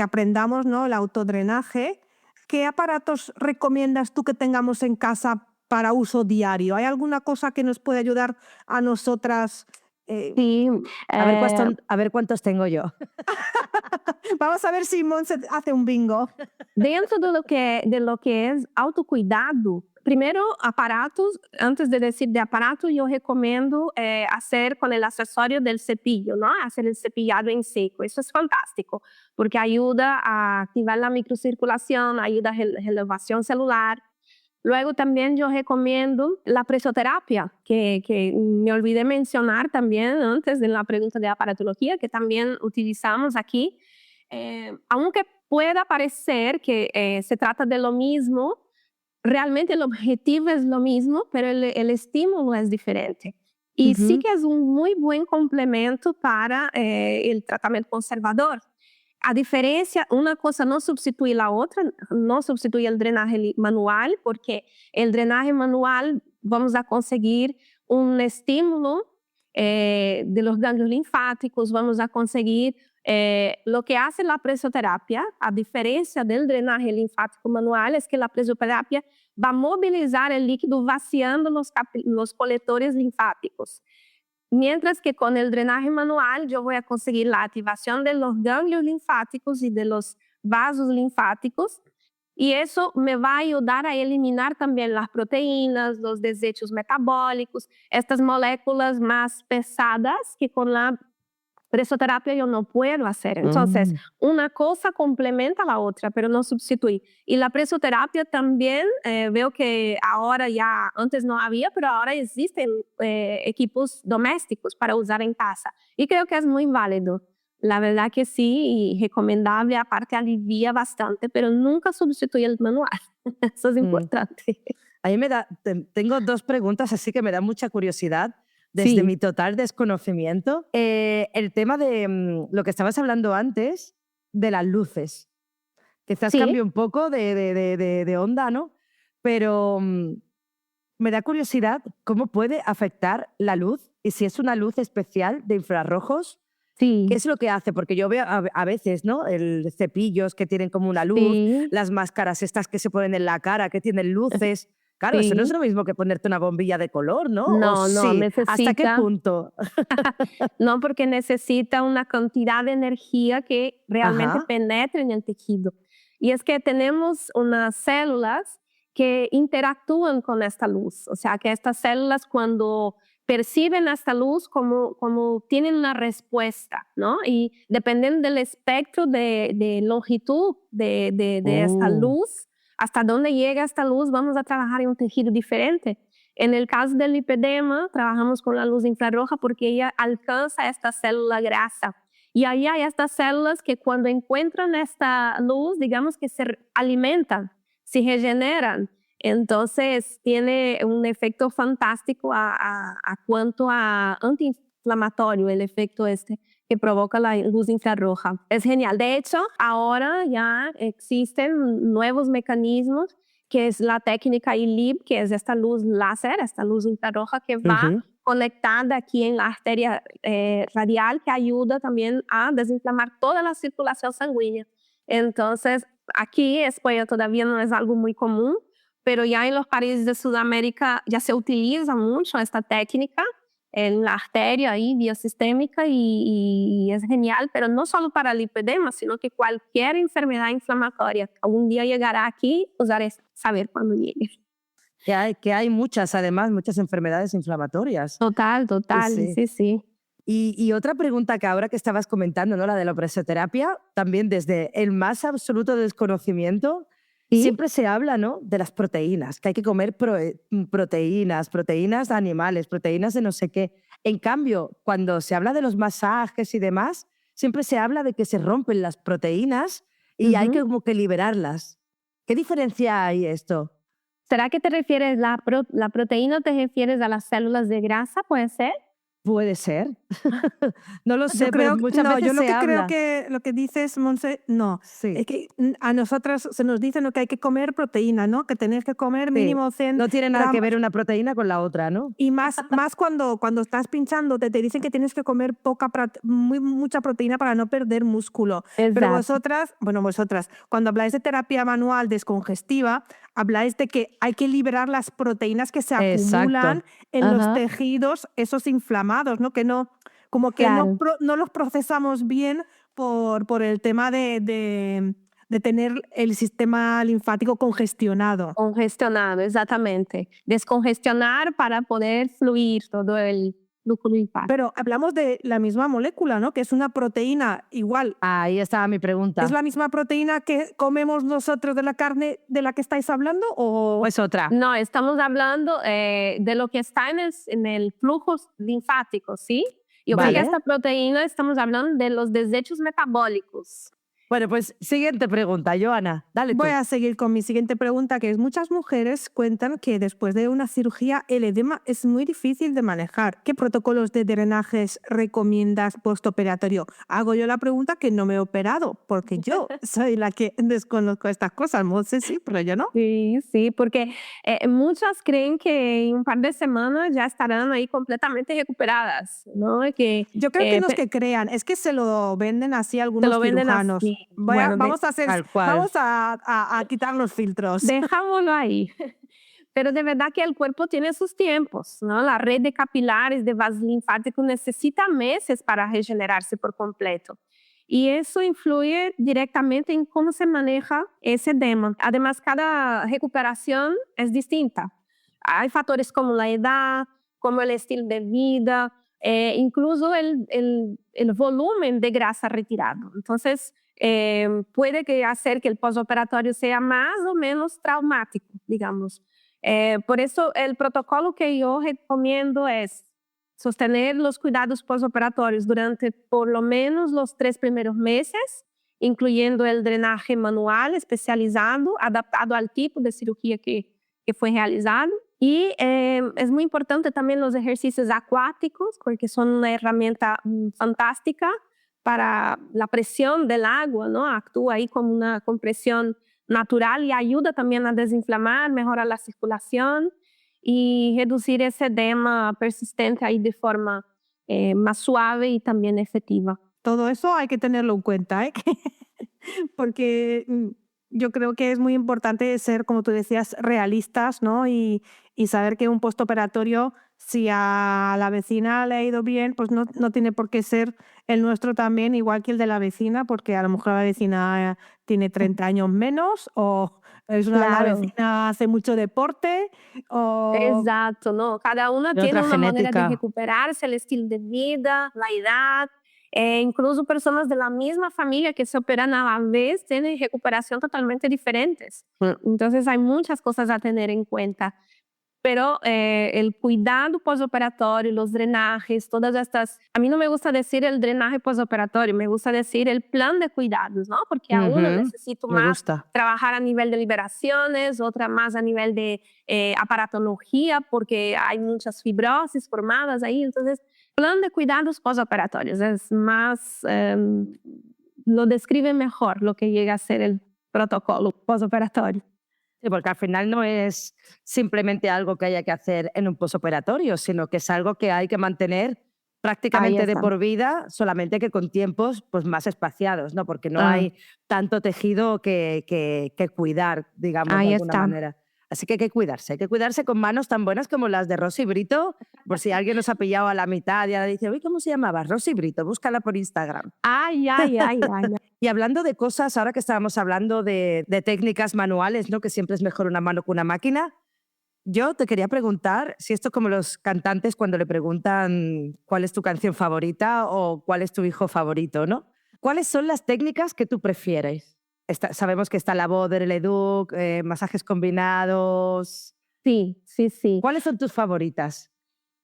aprendamos, ¿no? El autodrenaje, ¿qué aparatos recomiendas tú que tengamos en casa para uso diario? ¿Hay alguna cosa que nos puede ayudar a nosotras? Sí. A ver cuántos tengo yo. Vamos a ver si Montse hace un bingo. Dentro de lo que es autocuidado, primero, aparatos, antes de decir de aparato, yo recomiendo hacer con el accesorio del cepillo, ¿no? Hacer el cepillado en seco. Eso es fantástico, porque ayuda a activar la microcirculación, ayuda a renovación celular. Luego también yo recomiendo la presoterapia, que me olvidé mencionar también antes de la pregunta de aparatología, que también utilizamos aquí. Aunque pueda parecer que se trata de lo mismo, realmente el objetivo es lo mismo, pero el estímulo es diferente. Y sí que es un muy buen complemento para el tratamiento conservador. A diferencia, una cosa no sustituye la otra, no sustituye el drenaje manual, porque el drenaje manual vamos a conseguir un estímulo de los ganglios linfáticos, vamos a conseguir lo que hace la presoterapia, a diferencia del drenaje linfático manual, es que la presoterapia va a movilizar el líquido vaciando los colectores linfáticos. Mientras que con el drenaje manual yo voy a conseguir la activación de los ganglios linfáticos y de los vasos linfáticos, y eso me va a ayudar a eliminar también las proteínas, los desechos metabólicos, estas moléculas más pesadas que con la presoterapia yo no puedo hacer. Entonces, una cosa complementa a la otra, pero no sustituye. Y la presoterapia también, veo que ahora ya, antes no había, pero ahora existen equipos domésticos para usar en casa. Y creo que es muy válido. La verdad que sí, y recomendable, aparte alivia bastante, pero nunca sustituye el manual. Eso es importante. A mí tengo dos preguntas, así que me da mucha curiosidad. desde Sí. mi total desconocimiento, el tema de lo que estabas hablando antes, de las luces. Quizás Sí. cambie un poco de onda, ¿no? Pero me da curiosidad cómo puede afectar la luz y si es una luz especial de infrarrojos. Sí. ¿Qué es lo que hace? Porque yo veo a veces, ¿no? Cepillos que tienen como una luz, Sí. las máscaras estas que se ponen en la cara, que tienen luces. Claro, eso no es Sí. lo mismo que ponerte una bombilla de color, ¿no? ¿O No, no, sí? ¿Hasta qué necesita, punto? no, porque necesita una cantidad de energía que realmente Ajá. penetre en el tejido. Y es que tenemos unas células que interactúan con esta luz. O sea, que estas células cuando perciben esta luz como tienen una respuesta, ¿no? Y dependiendo del espectro de longitud de esta luz, hasta dónde llega esta luz, vamos a trabajar en un tejido diferente. En el caso del lipedema, trabajamos con la luz infrarroja porque ella alcanza esta célula grasa. Y ahí hay estas células que cuando encuentran esta luz, digamos que se alimentan, se regeneran. Entonces tiene un efecto fantástico a cuanto a antiinflamatorio, el efecto este que provoca la luz infrarroja. Es genial. De hecho, ahora ya existen nuevos mecanismos que es la técnica ILIB, que es esta luz láser, esta luz infrarroja que va Ujú. conectada aquí en la arteria radial, que ayuda también a desinflamar toda la circulación sanguínea. Entonces, aquí en España todavía no es algo muy común, pero ya en los países de Sudamérica ya se utiliza mucho esta técnica en la arteria ahí, biosistémica, y es genial, pero no solo para el lipedema, sino que cualquier enfermedad inflamatoria algún día llegará aquí, usaré saber cuándo llegue. Que hay muchas, además, muchas enfermedades inflamatorias. Total, Sí. sí, sí. Y otra pregunta que ahora que estabas comentando, ¿no? La de la presoterapia, también desde el más absoluto desconocimiento, ¿Sí? siempre se habla, ¿no? De las proteínas, que hay que comer proteínas animales, proteínas de no sé qué. En cambio, cuando se habla de los masajes y demás, siempre se habla de que se rompen las proteínas y hay que como que liberarlas. ¿Qué diferencia hay esto? ¿Será que te refieres la proteína, te refieres a las células de grasa, puede ser? Puede ser. No lo Yo sé, pero creo, muchas no, veces yo lo se que creo habla. que lo que dices, Monse, no. Sí. Es que a nosotras se nos dice, ¿no?, que hay que comer proteína, ¿no? Que tenés que comer Sí. mínimo 100 No tiene nada que gramos. ver una proteína con la otra, ¿no? Y más cuando estás pinchando, te dicen que tienes que comer mucha proteína para no perder músculo. Pero Exacto. vosotras, cuando habláis de terapia manual descongestiva, habláis de que hay que liberar las proteínas que se acumulan Exacto. en los tejidos, esos inflamados, ¿no? Que no, como que Claro. no los procesamos bien por el tema de tener el sistema linfático congestionado. Congestionado, exactamente. Descongestionar para poder fluir todo el flujo linfático. Pero hablamos de la misma molécula, ¿no? Que es una proteína igual. Ahí estaba mi pregunta. ¿Es la misma proteína que comemos nosotros de la carne de la que estáis hablando o es otra? No, estamos hablando de lo que está en el flujo linfático, ¿sí? Y Vale. esta proteína estamos hablando de los desechos metabólicos. Bueno, pues siguiente pregunta, Joana. Dale tú. Voy a seguir con mi siguiente pregunta, que es: muchas mujeres cuentan que después de una cirugía el edema es muy difícil de manejar. ¿Qué protocolos de drenajes recomiendas postoperatorio? Hago yo la pregunta que no me he operado, porque yo soy la que desconozco estas cosas. Monse sí, pero yo no. Sí, sí, porque muchas creen que en un par de semanas ya estarán ahí completamente recuperadas, ¿no? Que, Yo creo que no es que crean, es que se lo venden así a te algunos lo venden cirujanos. así. Vamos Tal cual. vamos a quitar los filtros. Dejámoslo ahí. Pero de verdad que el cuerpo tiene sus tiempos, ¿no? La red de capilares de vasos linfáticos necesita meses para regenerarse por completo. Y eso influye directamente en cómo se maneja ese edema. Además, cada recuperación es distinta. Hay factores como la edad, como el estilo de vida, incluso el volumen de grasa retirado. Entonces, puede que hacer que el postoperatorio sea más o menos traumático, digamos. Por eso, el protocolo que yo recomiendo es sostener los cuidados postoperatorios durante por lo menos los 3 primeros meses, incluyendo el drenaje manual especializado, adaptado al tipo de cirugía que fue realizado, Y es muy importante también los ejercicios acuáticos, porque son una herramienta fantástica para la presión del agua, ¿no? Actúa ahí como una compresión natural y ayuda también a desinflamar, mejora la circulación y reducir ese edema persistente ahí de forma más suave y también efectiva. Todo eso hay que tenerlo en cuenta, ¿eh? Porque yo creo que es muy importante ser, como tú decías, realistas, ¿no? Y saber que un postoperatorio, si a la vecina le ha ido bien, pues no tiene por qué ser el nuestro también, igual que el de la vecina, porque a lo mejor la vecina tiene 30 años menos o la Claro. vecina hace mucho deporte o... Exacto, ¿no? Cada una De tiene otra una manera de genética. recuperarse, el estilo de vida, la edad. Incluso personas de la misma familia que se operan a la vez tienen recuperación totalmente diferentes. Entonces hay muchas cosas a tener en cuenta. Pero el cuidado posoperatorio, los drenajes, todas estas... A mí no me gusta decir el drenaje posoperatorio, me gusta decir el plan de cuidados, ¿no? Porque a uno necesito Me más gusta. trabajar a nivel de liberaciones, otra más a nivel de aparatología, porque hay muchas fibrosis formadas ahí. Entonces, plan de cuidados posoperatorios es más... lo describe mejor lo que llega a ser el protocolo posoperatorio. Sí, porque al final no es simplemente algo que haya que hacer en un posoperatorio, sino que es algo que hay que mantener prácticamente de está. por vida, solamente que con tiempos pues, más espaciados, ¿no? Porque no Ah. hay tanto tejido que cuidar, digamos, Ahí de alguna está. manera. Así que hay que cuidarse con manos tan buenas como las de Rosy Brito, por si alguien nos ha pillado a la mitad y ahora dice, uy, ¿cómo se llamaba? Rosy Brito, búscala por Instagram. Ay. Y hablando de cosas, ahora que estábamos hablando de técnicas manuales, ¿no? Que siempre es mejor una mano que una máquina, yo te quería preguntar si esto es como los cantantes cuando le preguntan cuál es tu canción favorita o cuál es tu hijo favorito, ¿no? ¿Cuáles son las técnicas que tú prefieres? Sabemos que está la Boder, el Leduc, masajes combinados. Sí. ¿Cuáles son tus favoritas?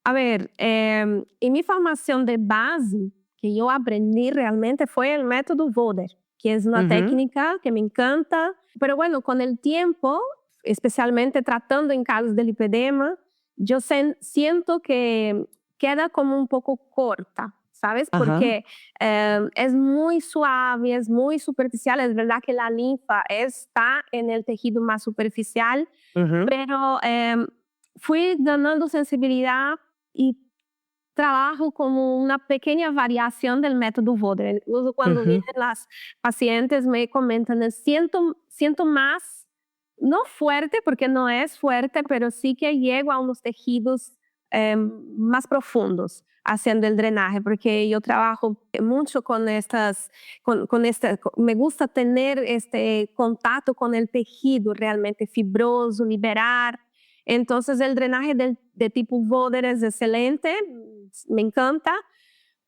A ver, en mi formación de base, que yo aprendí realmente fue el método Voder, que es una técnica que me encanta, pero bueno, con el tiempo, especialmente tratando en casos de lipedema, yo siento que queda como un poco corta, ¿sabes? Ajá. Porque es muy suave, es muy superficial, es verdad que la linfa está en el tejido más superficial, pero fui ganando sensibilidad y trabajo como una pequeña variación del método Voder. Incluso cuando vienen las pacientes me comentan, siento más, no fuerte porque no es fuerte, pero sí que llego a unos tejidos más profundos haciendo el drenaje, porque yo trabajo mucho con estas, me gusta tener este contacto con el tejido realmente fibroso, liberar. Entonces el drenaje de tipo Voder es excelente, me encanta,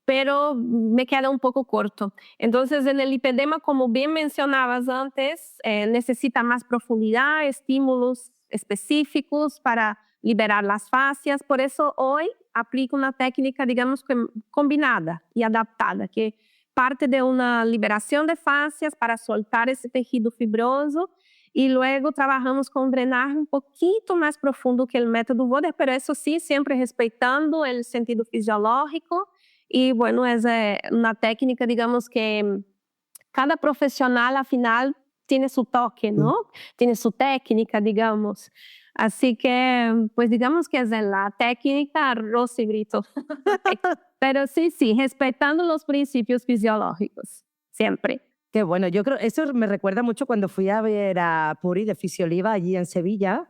pero me queda un poco corto. Entonces en el lipedema, como bien mencionabas antes, necesita más profundidad, estímulos específicos para liberar las fascias. Por eso hoy aplico una técnica, digamos, combinada y adaptada, que parte de una liberación de fascias para soltar ese tejido fibroso. Y luego trabajamos con drenaje un poquito más profundo que el método Voder, pero eso sí, siempre respetando el sentido fisiológico. Y bueno, es una técnica, digamos, que cada profesional al final tiene su toque, ¿no? Tiene su técnica, digamos. Así que, pues digamos que es la técnica Rosy Brito. Pero sí, respetando los principios fisiológicos, siempre. Qué bueno, yo creo, eso me recuerda mucho cuando fui a ver a Puri de Fisioliva allí en Sevilla,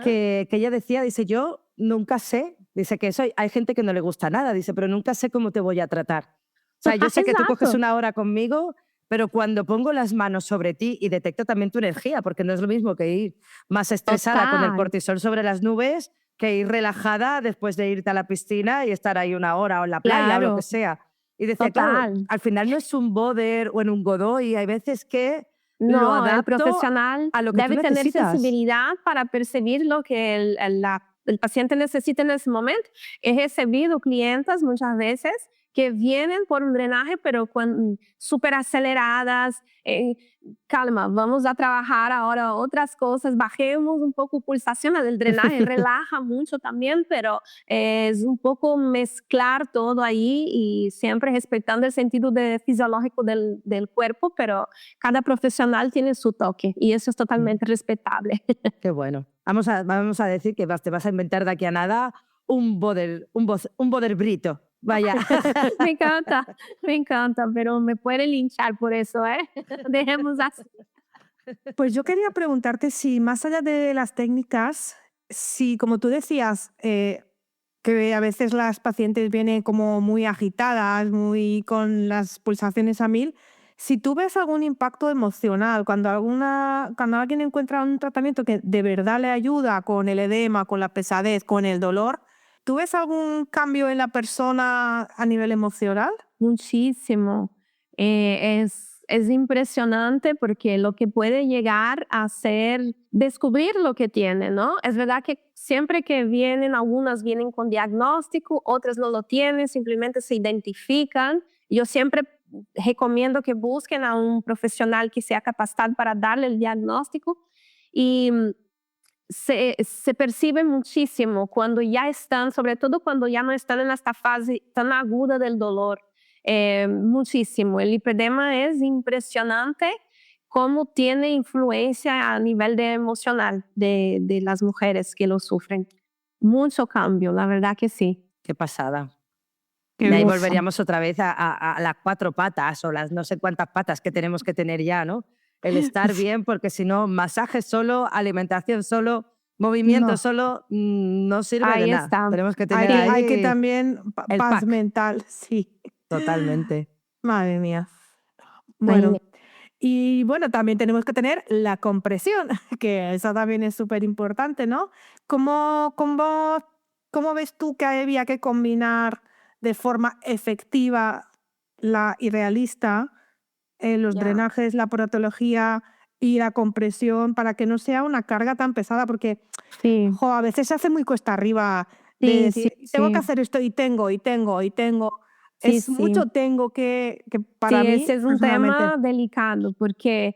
que ella decía, dice, yo nunca sé, dice que eso hay gente que no le gusta nada, dice, pero nunca sé cómo te voy a tratar. O sea, yo sé que tú coges una hora conmigo, pero cuando pongo las manos sobre ti y detecto también tu energía, porque no es lo mismo que ir más estresada con el cortisol sobre las nubes que ir relajada después de irte a la piscina y estar ahí una hora o en la playa o lo que sea. Y decía, claro, al final no es un Voder o en un Godoy, hay veces que lo adapto el profesional a lo que debe tú tener necesitas. sensibilidad para percibir lo que el paciente necesita en ese momento. He recibido clientes muchas veces que vienen por un drenaje, pero súper aceleradas. Calma, vamos a trabajar ahora otras cosas, bajemos un poco pulsación del drenaje, relaja mucho también, pero es un poco mezclar todo ahí y siempre respetando el sentido fisiológico del cuerpo, pero cada profesional tiene su toque y eso es totalmente respetable. Qué bueno. Vamos a decir que te vas a inventar de aquí a nada un boder brito. Vaya. Me encanta, pero me puede linchar por eso, ¿eh? Dejemos así. Pues yo quería preguntarte si más allá de las técnicas, si como tú decías, que a veces las pacientes vienen como muy agitadas, muy con las pulsaciones a 1000, si tú ves algún impacto emocional, cuando alguien encuentra un tratamiento que de verdad le ayuda con el edema, con la pesadez, con el dolor, ¿tú ves algún cambio en la persona a nivel emocional? Muchísimo. Es impresionante porque lo que puede llegar a ser descubrir lo que tiene, ¿no? Es verdad que siempre que vienen, algunas vienen con diagnóstico, otras no lo tienen, simplemente se identifican. Yo siempre recomiendo que busquen a un profesional que sea capacitado para darle el diagnóstico y se percibe muchísimo cuando ya están, sobre todo cuando ya no están en esta fase tan aguda del dolor. Muchísimo. El lipedema es impresionante cómo tiene influencia a nivel emocional de las mujeres que lo sufren. Mucho cambio, la verdad que sí. Qué pasada. Qué Y ahí gusto. volveríamos otra vez a las 4 patas o las no sé cuántas patas que tenemos que tener ya, ¿no? El estar bien, porque si no, masaje solo, alimentación solo, movimiento No. solo, no sirve Ahí de nada. está. Tenemos que tener Hay que ahí también el paz pack. mental, sí. Totalmente. Madre mía. Bueno, y bueno, también tenemos que tener la compresión, que esa también es súper importante, ¿no? ¿Cómo ves tú que había que combinar de forma efectiva y realista los Ya. drenajes, la aparatología y la compresión para que no sea una carga tan pesada? Porque Sí, a veces se hace muy cuesta arriba de sí, decir, sí, tengo que sí. hacer esto y tengo. Sí, Es sí. mucho tengo que para Sí, mí, ese es un personalmente, tema delicado porque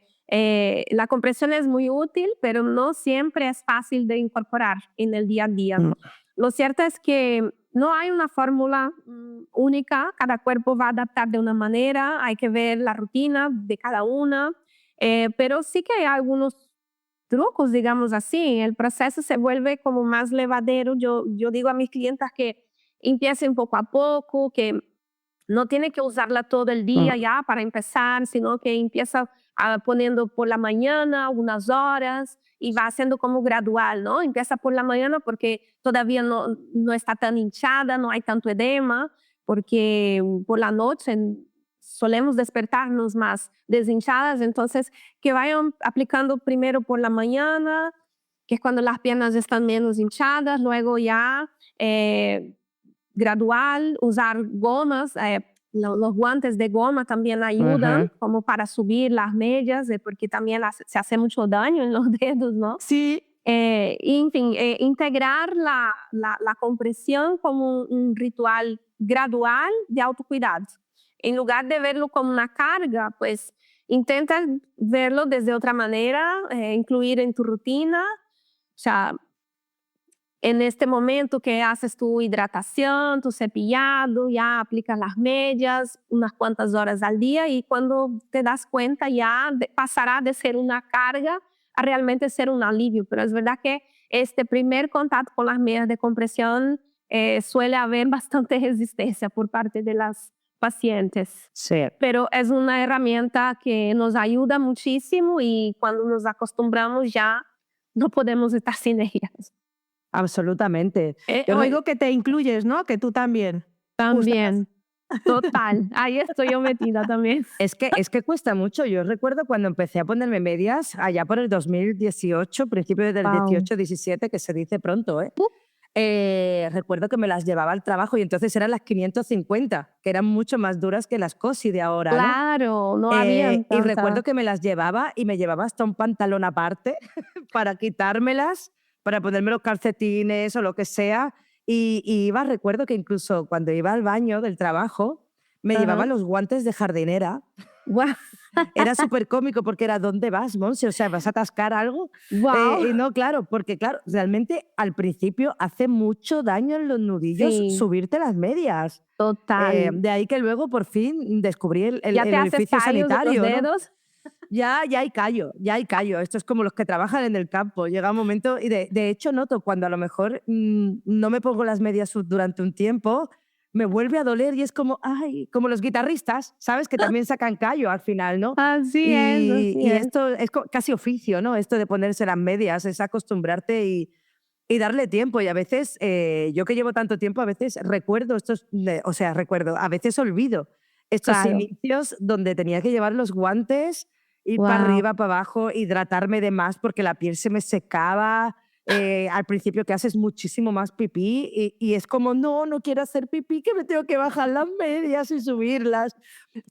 la compresión es muy útil, pero no siempre es fácil de incorporar en el día a día. No. Lo cierto es que no hay una fórmula única, cada cuerpo va a adaptar de una manera, hay que ver la rutina de cada una, pero sí que hay algunos trucos, digamos así, el proceso se vuelve como más llevadero. Yo digo a mis clientas que empiecen poco a poco, que no tiene que usarla todo el día ya para empezar, sino que empieza poniendo por la mañana unas horas y va haciendo como gradual, ¿no? Empieza por la mañana porque todavía no está tan hinchada, no hay tanto edema, porque por la noche solemos despertarnos más deshinchadas, entonces que vayan aplicando primero por la mañana, que es cuando las piernas están menos hinchadas, luego ya gradual, usar gomas, los guantes de goma también ayudan como para subir las medias, porque también se hace mucho daño en los dedos, ¿no? sí, Y, en fin, integrar la compresión como un ritual gradual de autocuidado. En lugar de verlo como una carga, pues intenta verlo desde otra manera, incluir en tu rutina. O sea, en este momento que haces tu hidratación, tu cepillado, ya aplicas las medias unas cuantas horas al día y cuando te das cuenta ya pasará de ser una carga a realmente ser un alivio. Pero es verdad que este primer contacto con las medias de compresión suele haber bastante resistencia por parte de las pacientes. Sí. Pero es una herramienta que nos ayuda muchísimo y cuando nos acostumbramos ya no podemos estar sin ellas. Absolutamente. oigo que te incluyes, ¿no? Que tú también. También, total. Ahí estoy yo metida también. Es que cuesta mucho. Yo recuerdo cuando empecé a ponerme medias, allá por el 2018, principios del Wow. 18-17, que se dice pronto, ¿eh? Recuerdo que me las llevaba al trabajo y entonces eran las 550, que eran mucho más duras que las Cosi de ahora, ¿no? Claro, no había Y tanta. recuerdo que me las llevaba y me llevaba hasta un pantalón aparte para quitármelas, para ponerme los calcetines o lo que sea. Y recuerdo que incluso cuando iba al baño del trabajo, me Ajá. llevaba los guantes de jardinera. Guau. Era súper cómico porque era ¿dónde vas, Monse? O sea, ¿vas a atascar algo? Guau. Y no, claro, porque claro, realmente al principio hace mucho daño en los nudillos Sí. subirte las medias. Total. De ahí que luego por fin descubrí el Ya te haces orificio callos en los sanitario, ¿no? dedos. Ya hay callo, ya hay callo. Esto es como los que trabajan en el campo. Llega un momento, y de hecho noto cuando a lo mejor no me pongo las medias durante un tiempo, me vuelve a doler y es como, ay, como los guitarristas, ¿sabes? Que también sacan callo al final, ¿no? Así es, así Y es. esto es casi oficio, ¿no? Esto de ponerse las medias, es acostumbrarte y darle tiempo. Y a veces, yo que llevo tanto tiempo, a veces recuerdo a veces olvido estos Claro. inicios donde tenía que llevar los guantes, ir para Guau. arriba, para abajo, hidratarme de más porque la piel se me secaba. Al principio que haces muchísimo más pipí y es como, no quiero hacer pipí, que me tengo que bajar las medias y subirlas.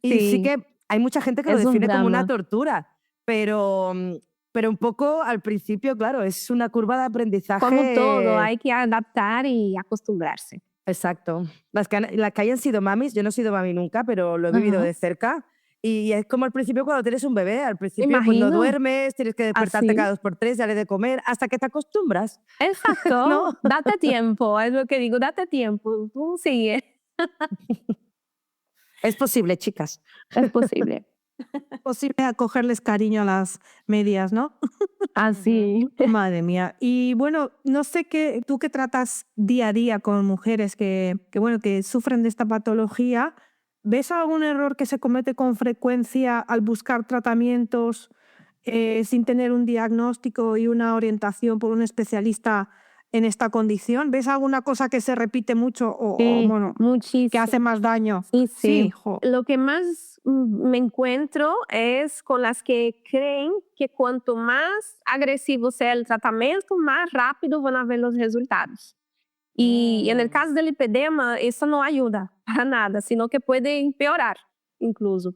Y sí Sí, que hay mucha gente que lo es un define como una drama. tortura, pero un poco al principio, claro, es una curva de Como todo, aprendizaje. hay que adaptar y acostumbrarse. Exacto. Las que hayan sido mamis, yo no he sido mami nunca, pero lo he vivido Ajá. de cerca. Y es como al principio cuando tienes un bebé, al principio pues no Imagino. duermes, tienes que despertarte Así. cada 2 por 3, darle de comer, hasta que te acostumbras, Exacto. ¿no? Date tiempo, es lo que digo, date tiempo. Tú sigue. Es posible, chicas. Es posible. Posible acogerles cariño a las medias, ¿no? Así. Madre mía. Y bueno, no sé qué, tú que tratas día a día con mujeres bueno, que sufren de esta patología, ¿ves algún error que se comete con frecuencia al buscar tratamientos sin tener un diagnóstico y una orientación por un especialista en esta condición? ¿Ves alguna cosa que se repite mucho o Sí, bueno, que muchísimo. hace más daño? Sí, sí. Sí, jo. Lo que más me encuentro es con las que creen que cuanto más agresivo sea el tratamiento, más rápido van a ver los resultados. Y en el caso del lipedema, eso no ayuda para nada, sino que puede empeorar incluso.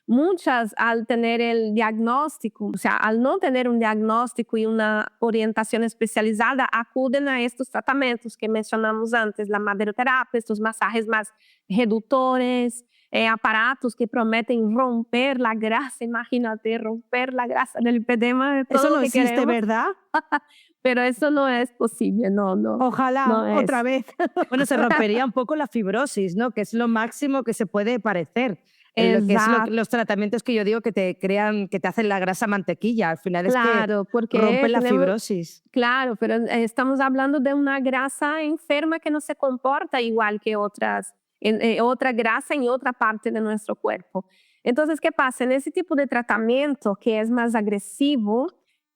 Muchas, al tener el diagnóstico, o sea, al no tener un diagnóstico y una orientación especializada, acuden a estos tratamientos que mencionamos antes, la maderoterapia, estos masajes más reductores, aparatos que prometen romper la grasa. Imagínate, romper la grasa del lipedema, es todo Eso lo no que existe, queremos. ¿verdad? Pero eso no es posible, no. Ojalá, No es. otra vez. Bueno, se rompería un poco la fibrosis, ¿no? Que es lo máximo que se puede parecer. Lo que es Exacto. los tratamientos que yo digo que te crean, que te hacen la grasa mantequilla. Al final Claro, es que porque rompen la tenemos- fibrosis. Claro, pero estamos hablando de una grasa enferma que no se comporta igual que otras, otra grasa en otra parte de nuestro cuerpo. Entonces, ¿qué pasa? En ese tipo de tratamiento que es más agresivo,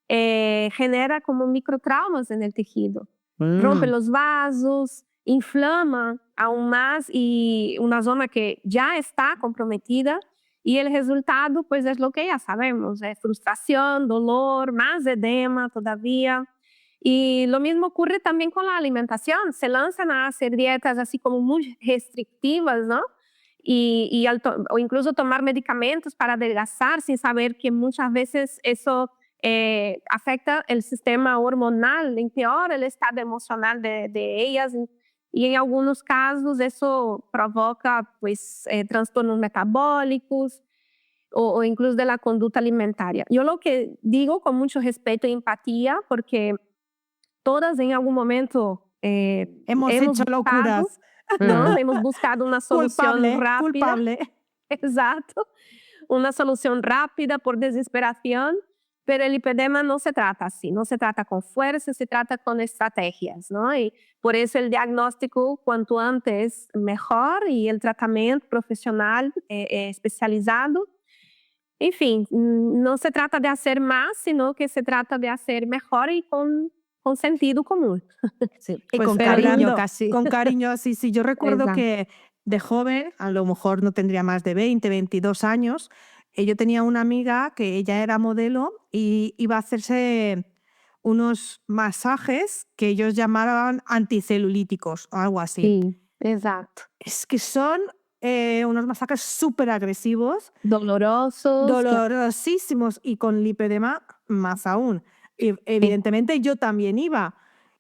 genera como microtraumas en el tejido. Rompe los vasos, inflama aún más y una zona que ya está comprometida. Y el resultado, pues es lo que ya sabemos, es frustración, dolor, más edema todavía. Y lo mismo ocurre también con la alimentación. Se lanzan a hacer dietas así como muy restrictivas, ¿no? O incluso tomar medicamentos para adelgazar sin saber que muchas veces eso afecta el sistema hormonal, empeora el estado emocional de ellas. Y en algunos casos eso provoca pues, trastornos metabólicos o incluso de la conducta alimentaria. Yo lo que digo con mucho respeto y empatía, porque todas en algún momento Hemos hecho locuras. ¿no? Hemos buscado una solución rápida. Culpable. Exacto. Una solución rápida por desesperación. Pero el lipedema no se trata así, no se trata con fuerza, se trata con estrategias, ¿no? Y por eso el diagnóstico cuanto antes mejor y el tratamiento profesional especializado. En fin, no se trata de hacer más, sino que se trata de hacer mejor y con sentido común. Sí, Y pues con cariño cariño, casi. con cariño, sí. Yo recuerdo Exacto. que de joven, a lo mejor no tendría más de 20, 22 años, yo tenía una amiga que ella era modelo y iba a hacerse unos masajes que ellos llamaban anticelulíticos o algo así. Sí, exacto. Es que son unos masajes súper agresivos, Dolorosos. dolorosísimos y con lipedema más aún. Y evidentemente yo también iba.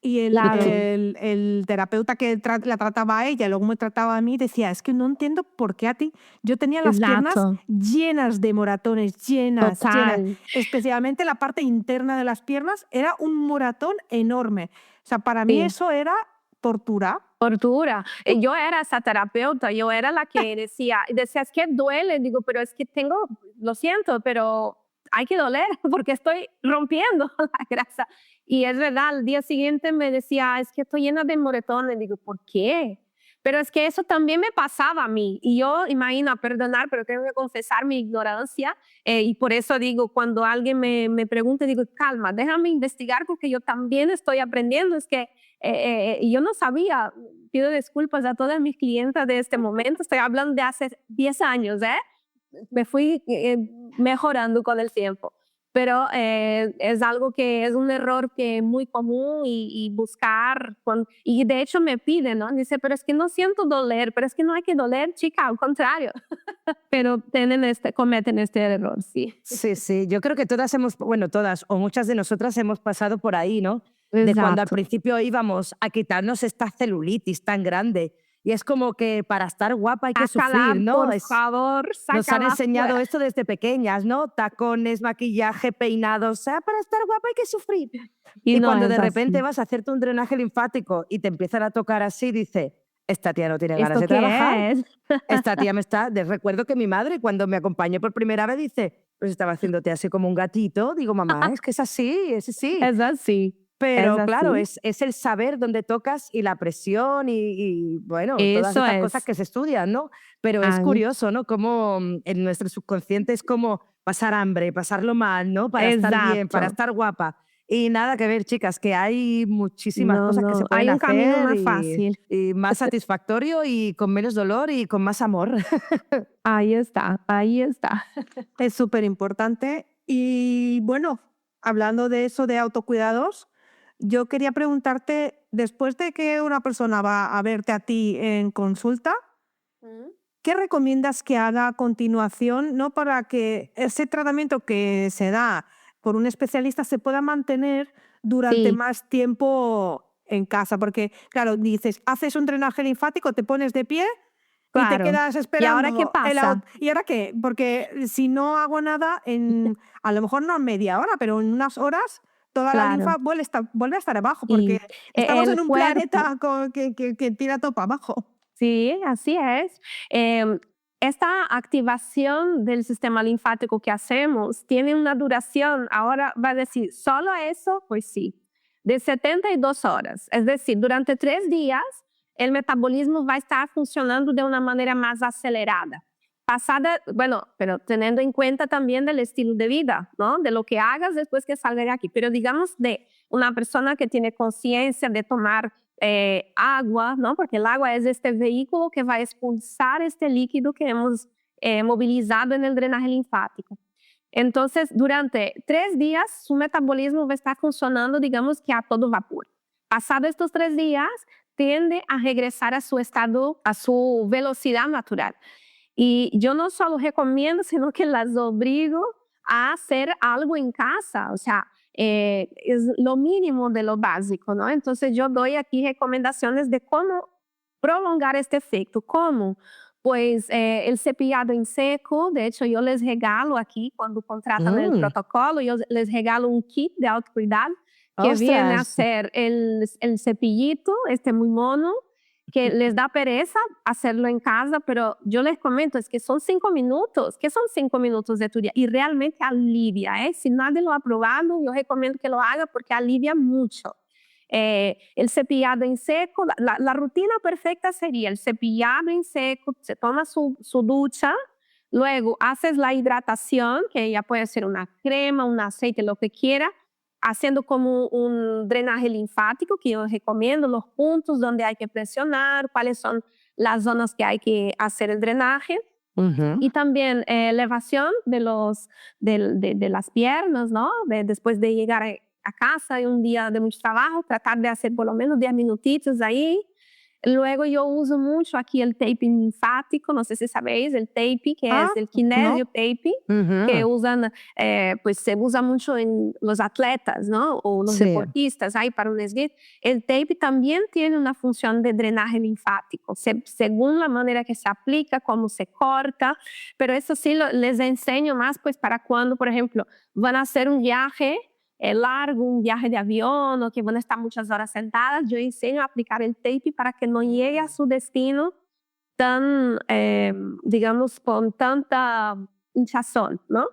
y Claro. el terapeuta que la trataba a ella, luego me trataba a mí, decía, es que no entiendo por qué a ti. Yo tenía las piernas Exacto. llenas de moratones, llenas. Total. Especialmente la parte interna de las piernas era un moratón enorme. O sea, para mí Sí. eso era tortura. Tortura. Yo era esa terapeuta, yo era la que decía, es que duele, digo, pero es que tengo, lo siento, pero hay que doler porque estoy rompiendo la grasa. Y es verdad, al día siguiente me decía, es que estoy llena de moretones, digo, ¿por qué? Pero es que eso también me pasaba a mí. Y yo, imagino, perdonar, pero tengo que confesar mi ignorancia. Y por eso digo, cuando alguien me pregunta, digo, calma, déjame investigar porque yo también estoy aprendiendo. Es que yo no sabía, pido disculpas a todas mis clientas de este momento, estoy hablando de hace 10 años, me fui mejorando con el tiempo. Pero es algo que es un error que es muy común y buscar, y de hecho me piden, ¿no? Dice, pero es que no siento doler, pero es que no hay que doler, chica, al contrario. Pero cometen este error, sí. Sí, sí, yo creo que todas o muchas de nosotras hemos pasado por ahí, ¿no? De cuando al Exacto. principio íbamos a quitarnos esta celulitis tan grande y es como que para estar guapa hay que Sácala, sufrir, ¿no? por favor, Nos han sácala enseñado fuera. esto desde pequeñas, ¿no? Tacones, maquillaje, peinados, o sea, para estar guapa hay que sufrir. Y Y no cuando es de repente así. vas a hacerte un drenaje linfático y te empiezan a tocar así, dice, esta tía no tiene ganas ¿Esto de trabajar. qué es? Esta tía recuerdo que mi madre cuando me acompañó por primera vez dice, pues estaba haciéndote así como un gatito. Digo, mamá, es que es así, es así. Es así. Es Pero claro, así. es el saber dónde tocas y la presión bueno, todas Eso estas cosas es. que se estudian, ¿no? Pero es Ah, curioso, ¿no? Cómo en nuestro subconsciente es como pasar hambre, pasarlo mal, ¿no? Para estar bien, para exacto. estar guapa. Y nada que ver, chicas, que hay muchísimas No, cosas que se no. pueden Hay un camino hacer más fácil. y más satisfactorio y con menos dolor y con más amor. Ahí está, ahí está. Es súper importante. Y bueno, hablando de eso de autocuidados, yo quería preguntarte, después de que una persona va a verte a ti en consulta, ¿qué recomiendas que haga a continuación, no para que ese tratamiento que se da por un especialista se pueda mantener durante Sí, más tiempo en casa? Porque, claro, dices, haces un drenaje linfático, te pones de pie y te claro. quedas ¿Y ahora qué esperando pasa? ¿Y ahora qué? Porque si no hago nada, a lo mejor no en media hora, pero en unas horas, toda la Claro. linfa vuelve a estar abajo, porque Y estamos en el un cuerpo, planeta que tira todo para abajo. sí, así es. Esta activación del sistema linfático que hacemos tiene una duración, ahora va a decir, ¿solo eso? Pues sí, de 72 horas. Es decir, durante 3 días el metabolismo va a estar funcionando de una manera más acelerada. Pasada, bueno, pero teniendo en cuenta también del estilo de vida, ¿no? De lo que hagas después que salga de aquí. Pero digamos de una persona que tiene conciencia de tomar agua, ¿no? Porque el agua es este vehículo que va a expulsar este líquido que hemos movilizado en el drenaje linfático. Entonces, durante 3 días, su metabolismo va a estar funcionando, digamos que a todo vapor. Pasado estos 3 días, tiende a regresar a su estado, a su velocidad natural. Y yo no solo recomiendo, sino que las obligo a hacer algo en casa, o sea, es lo mínimo de lo básico, ¿no? Entonces yo doy aquí recomendaciones de cómo prolongar este efecto. ¿Cómo? Pues el cepillado en seco, de hecho yo les regalo aquí, cuando contratan el Mm, protocolo, yo les regalo un kit de autocuidado que viene a ¡Ostras! ser el cepillito, este muy mono, que les da pereza hacerlo en casa, pero yo les comento, es que son 5 minutos, que son 5 minutos de tu día, y realmente alivia, ¿eh? Si nadie lo ha probado, yo recomiendo que lo haga porque alivia mucho. El cepillado en seco, la rutina perfecta sería el cepillado en seco, se toma su ducha, luego haces la hidratación, que ya puede ser una crema, un aceite, lo que quiera, haciendo como un drenaje linfático, que yo recomiendo los puntos donde hay que presionar, cuáles son las zonas que hay que hacer el drenaje. Ujú. Y también elevación de las piernas, ¿no? Después de llegar a casa y un día de mucho trabajo, tratar de hacer por lo menos 10 minutitos ahí. Luego yo uso mucho aquí el taping linfático, no sé si sabéis, el taping, que es el kinesio taping, que usan, pues se usa mucho en los atletas, ¿no? O los deportistas, ahí para un esguince. El tape también tiene una función de drenaje linfático, según la manera que se aplica, cómo se corta, pero eso sí les enseño más pues para cuando, por ejemplo, van a hacer un viaje largo, un viaje de avión o que van a estar muchas horas sentadas, yo enseño a aplicar el tape para que no llegue a su destino tan, digamos, con tanta hinchazón, ¿no?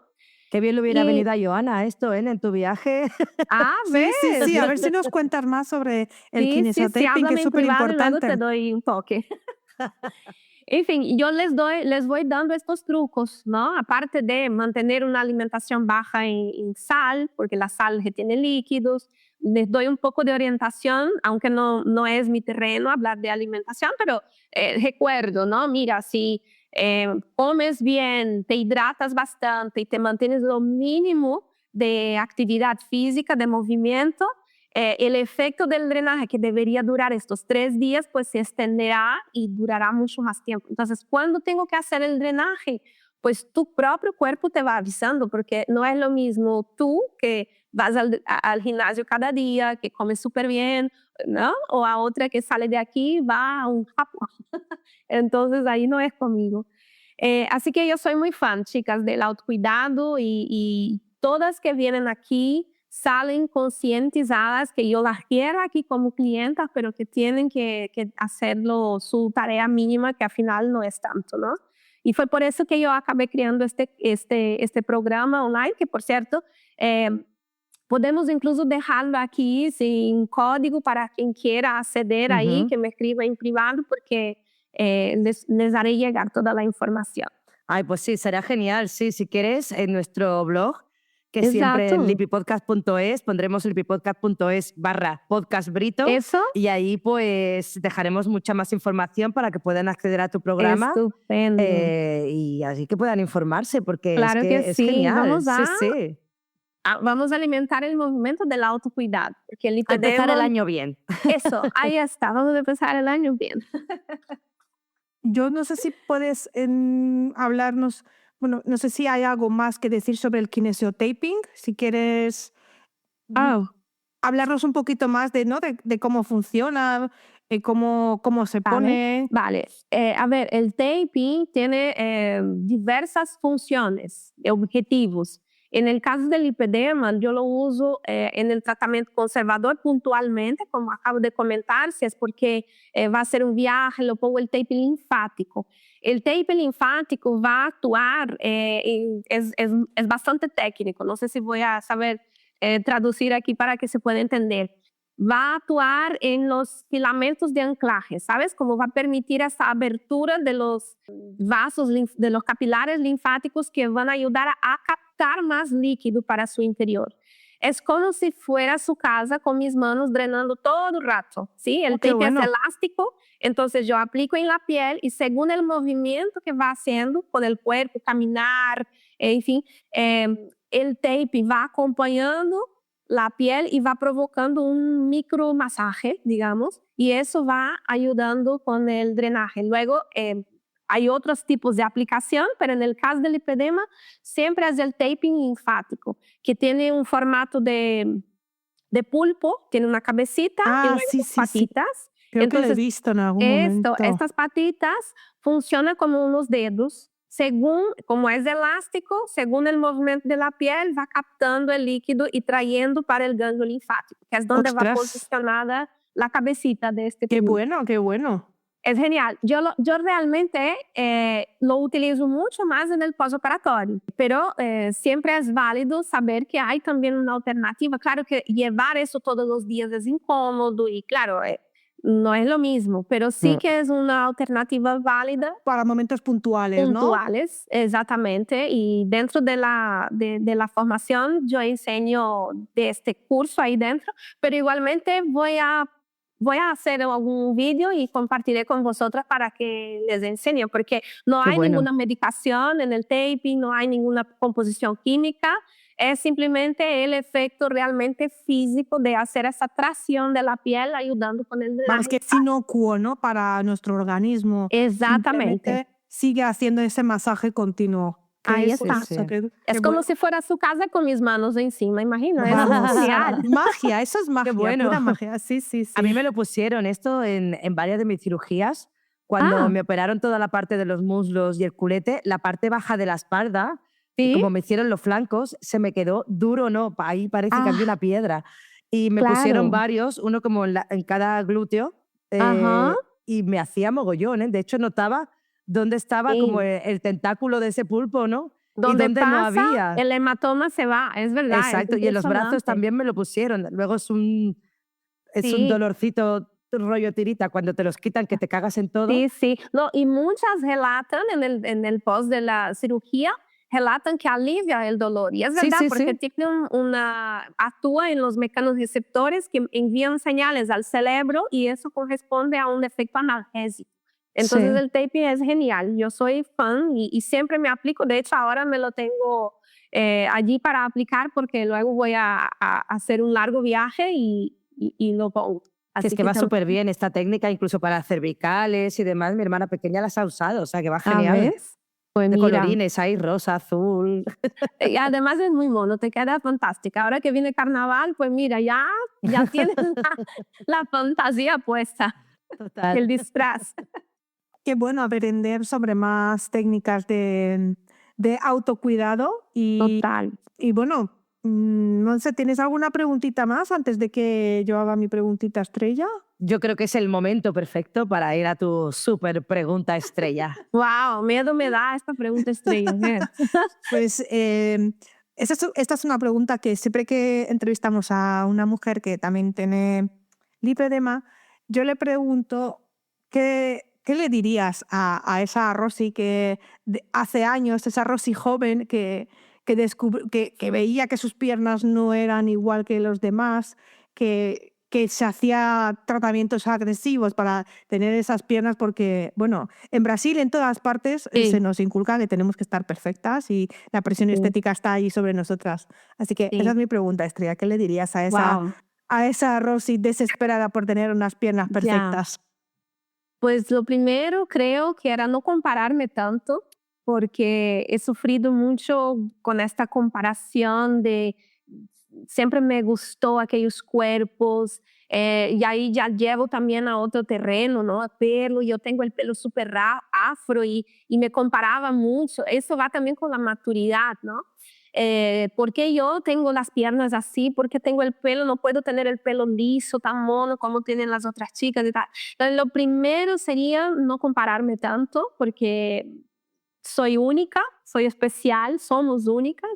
Qué bien le hubiera venido a Joana esto, en tu viaje. Ah, ¿ves? Sí, a ver si nos cuentas más sobre el kinesiotaping, que es súper importante. Te doy un toque. En fin, yo les voy dando estos trucos, ¿no? Aparte de mantener una alimentación baja en sal, porque la sal tiene líquidos, les doy un poco de orientación, aunque no es mi terreno hablar de alimentación, pero recuerdo, ¿no? Mira, si comes bien, te hidratas bastante y te mantienes lo mínimo de actividad física, de movimiento, el efecto del drenaje que debería durar estos 3 días, pues se extenderá y durará mucho más tiempo. Entonces, ¿cuándo tengo que hacer el drenaje? Pues tu propio cuerpo te va avisando, porque no es lo mismo tú que vas al gimnasio cada día, que comes súper bien, ¿no? O a otra que sale de aquí, va a un Japón. Entonces, ahí no es conmigo. Así que yo soy muy fan, chicas, del autocuidado y todas que vienen aquí salen concientizadas que yo las quiero aquí como clientas, pero que tienen que hacerlo su tarea mínima, que al final no es tanto, ¿no? Y fue por eso que yo acabé creando este programa online, que por cierto, podemos incluso dejarlo aquí sin código para quien quiera acceder ahí, que me escriba en privado, porque les haré llegar toda la información. Ay, pues sí, será genial. Sí, si quieres, en nuestro blog, que siempre en lipipodcast.es, pondremos lipipodcast.es/podcast Brito. Eso. Y ahí pues dejaremos mucha más información para que puedan acceder a tu programa. Estupendo. Y así que puedan informarse, porque claro es sí. genial. Vamos a alimentar el movimiento del autocuidado. Porque el lipedema, empezar el año bien. Eso, ahí está, vamos a empezar el año bien. Yo no sé si puedes hablarnos, bueno, no sé si hay algo más que decir sobre el kinesiotaping, si quieres hablarnos un poquito más de, ¿no? de cómo funciona, cómo se pone. Vale, a ver, el taping tiene diversas funciones, objetivos. En el caso del lipedema, yo lo uso en el tratamiento conservador puntualmente, como acabo de comentar, si es porque va a ser un viaje, lo pongo el tape linfático. El tape linfático va a actuar, es bastante técnico, no sé si voy a saber traducir aquí para que se pueda entender. Va a actuar en los filamentos de anclaje, ¿sabes? Como va a permitir esa abertura de los vasos, de los capilares linfáticos que van a ayudar a captar más líquido para su interior. Es como si fuera su casa con mis manos drenando todo el rato, ¿sí? El tape es elástico, entonces yo aplico en la piel y según el movimiento que va haciendo con el cuerpo, caminar, en fin, el tape va acompañando la piel y va provocando un micromasaje, digamos, y eso va ayudando con el drenaje. Luego, hay otros tipos de aplicación, pero en el caso del lipedema, siempre es el taping linfático, que tiene un formato de pulpo, tiene una cabecita y luego patitas. Sí. Creo que lo he visto en algún momento. Estas patitas funcionan como unos dedos. Según, como es elástico, según el movimiento de la piel, va captando el líquido y trayendo para el ganglio linfático, que es donde va posicionada la cabecita de este pulpo. Qué bueno. Es genial. Yo realmente lo utilizo mucho más en el postoperatorio, pero siempre es válido saber que hay también una alternativa. Claro que llevar eso todos los días es incómodo y claro, no es lo mismo, pero sí que es una alternativa válida. Para momentos puntuales, ¿no? Puntuales, exactamente. Y dentro de la formación yo enseño de este curso ahí dentro, pero igualmente voy a hacer algún vídeo y compartiré con vosotras para que les enseñe, porque no hay ninguna medicación en el taping, no hay ninguna composición química, es simplemente el efecto realmente físico de hacer esa tracción de la piel ayudando con el Vamos, drenaje. que es inocuo, ¿no? Para nuestro organismo. Exactamente. Simplemente sigue haciendo ese masaje continuo. Ahí Qué está. Sí, sí. qué Es como bueno. si fuera su casa con mis manos encima, imagina. Es Vamos, genial. magia, eso es magia, bueno. pura magia. Sí, sí, sí. A mí me lo pusieron esto en varias de mis cirugías. Cuando Ah. me operaron toda la parte de los muslos y el culete, la parte baja de la espalda, y Sí. como me hicieron los flancos, se me quedó duro, ¿no? Ahí parece que había una piedra. Y me pusieron Claro. varios, uno como en cada glúteo, Ajá. y me hacía mogollón, ¿eh? De hecho, notaba dónde estaba como Sí. el tentáculo de ese pulpo, ¿no? Y Donde dónde no pasa, había. el hematoma se va, es verdad, es Exacto, y en los brazos impresionante. también me lo pusieron. Luego es un Sí. dolorcito rollo tirita cuando te los quitan, que te cagas en todo. Sí, sí. No, y muchas relatan en el post de la cirugía, relatan que alivia el dolor. Y es Sí, verdad, sí, porque sí. tiene actúa en los mecanorreceptores que envían señales al cerebro y eso corresponde a un efecto analgésico. Entonces Sí. el taping es genial. Yo soy fan y siempre me aplico. De hecho, ahora me lo tengo allí para aplicar porque luego voy a hacer un largo viaje y lo pongo. Que es Así que va también. súper bien esta técnica, incluso para cervicales y demás. Mi hermana pequeña las ha usado, o sea que va A genial. ver, pues De mira. colorines, ahí rosa, azul. Y además es muy mono, te queda fantástica. Ahora que viene carnaval, pues mira, ya tienes la fantasía puesta, Total. el disfraz. Qué bueno aprender sobre más técnicas de autocuidado Total. y bueno, no sé, ¿tienes alguna preguntita más antes de que yo haga mi preguntita estrella? Yo creo que es el momento perfecto para ir a tu súper pregunta estrella. Wow, miedo me da esta pregunta estrella. ¿Eh? Pues esta es una pregunta que siempre que entrevistamos a una mujer que también tiene lipedema, yo le pregunto qué le dirías a esa Rosy que hace años, esa Rosy joven que veía que sus piernas no eran igual que los demás, que se hacía tratamientos agresivos para tener esas piernas porque, bueno, en Brasil, en todas partes, Sí. se nos inculca que tenemos que estar perfectas y la presión Sí. estética está ahí sobre nosotras. Así que Sí. esa es mi pregunta, Estrella. ¿Qué le dirías a Wow. esa Rosy desesperada por tener unas piernas Ya. perfectas? Pues lo primero creo que era no compararme tanto, porque he sufrido mucho con esta comparación de siempre me gustó aquellos cuerpos, y ahí ya llevo también a otro terreno, ¿no? A pelo, yo tengo el pelo súper afro y me comparaba mucho. Eso va también con la maturidad, ¿no? ¿Por qué yo tengo las piernas así? ¿Por qué tengo el pelo? No puedo tener el pelo liso, tan mono como tienen las otras chicas y tal. Entonces, lo primero sería no compararme tanto porque soy única, soy especial, somos únicas.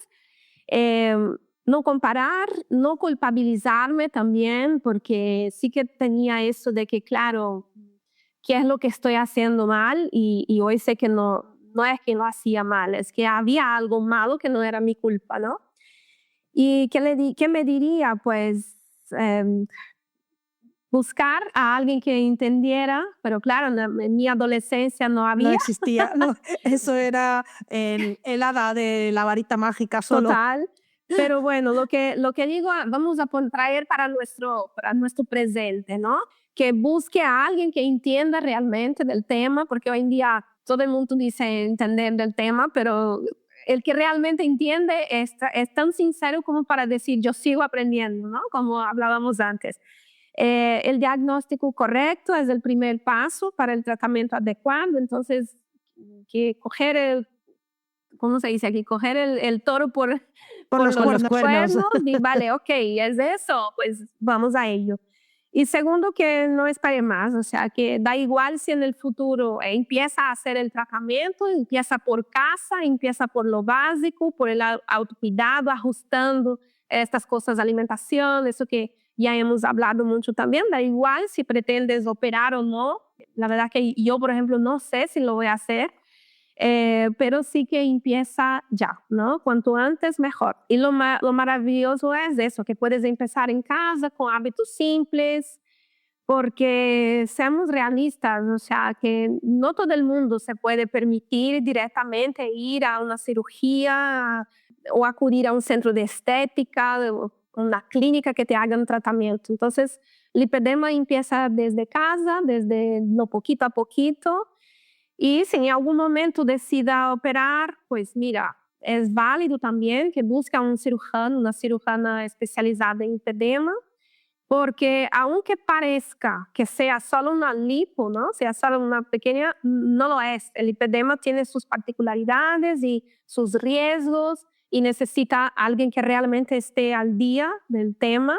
No comparar, no culpabilizarme también, porque sí que tenía eso de que, claro, ¿qué es lo que estoy haciendo mal? Y hoy sé que no es que lo hacía mal, es que había algo malo que no era mi culpa, ¿no? ¿Y qué me diría? Pues buscar a alguien que entendiera, pero claro, en mi adolescencia no No había. existía, no, eso era el hada de la varita mágica solo. Total. Pero bueno, lo que digo, vamos a traer para nuestro presente, ¿no? Que busque a alguien que entienda realmente del tema, porque hoy en día todo el mundo dice entender del tema, pero el que realmente entiende es tan sincero como para decir yo sigo aprendiendo, ¿no? Como hablábamos antes. El diagnóstico correcto es el primer paso para el tratamiento adecuado, entonces que coger ¿cómo se dice aquí? Coger el toro por los los cuernos. y vale, ok, es eso, pues vamos a ello. Y segundo, que no espere más, o sea, que da igual si en el futuro empieza a hacer el tratamiento, empieza por casa, empieza por lo básico, por el autocuidado, ajustando estas cosas de alimentación, eso que ya hemos hablado mucho también, da igual si pretendes operar o no. La verdad que yo, por ejemplo, no sé si lo voy a hacer, pero sí que empieza ya, ¿no? Cuanto antes, mejor. Y lo maravilloso es eso, que puedes empezar en casa con hábitos simples, porque seamos realistas, o sea, que no todo el mundo se puede permitir directamente ir a una cirugía o acudir a un centro de estética, una clínica que te hagan tratamiento. Entonces, lipedema empieza desde casa, desde lo poquito a poquito. Y si en algún momento decida operar, pues mira, es válido también que busque a un cirujano, una cirujana especializada en lipedema, porque aunque parezca que sea solo una lipo, ¿no? Sea solo una pequeña, no lo es. El lipedema tiene sus particularidades y sus riesgos y necesita alguien que realmente esté al día del tema.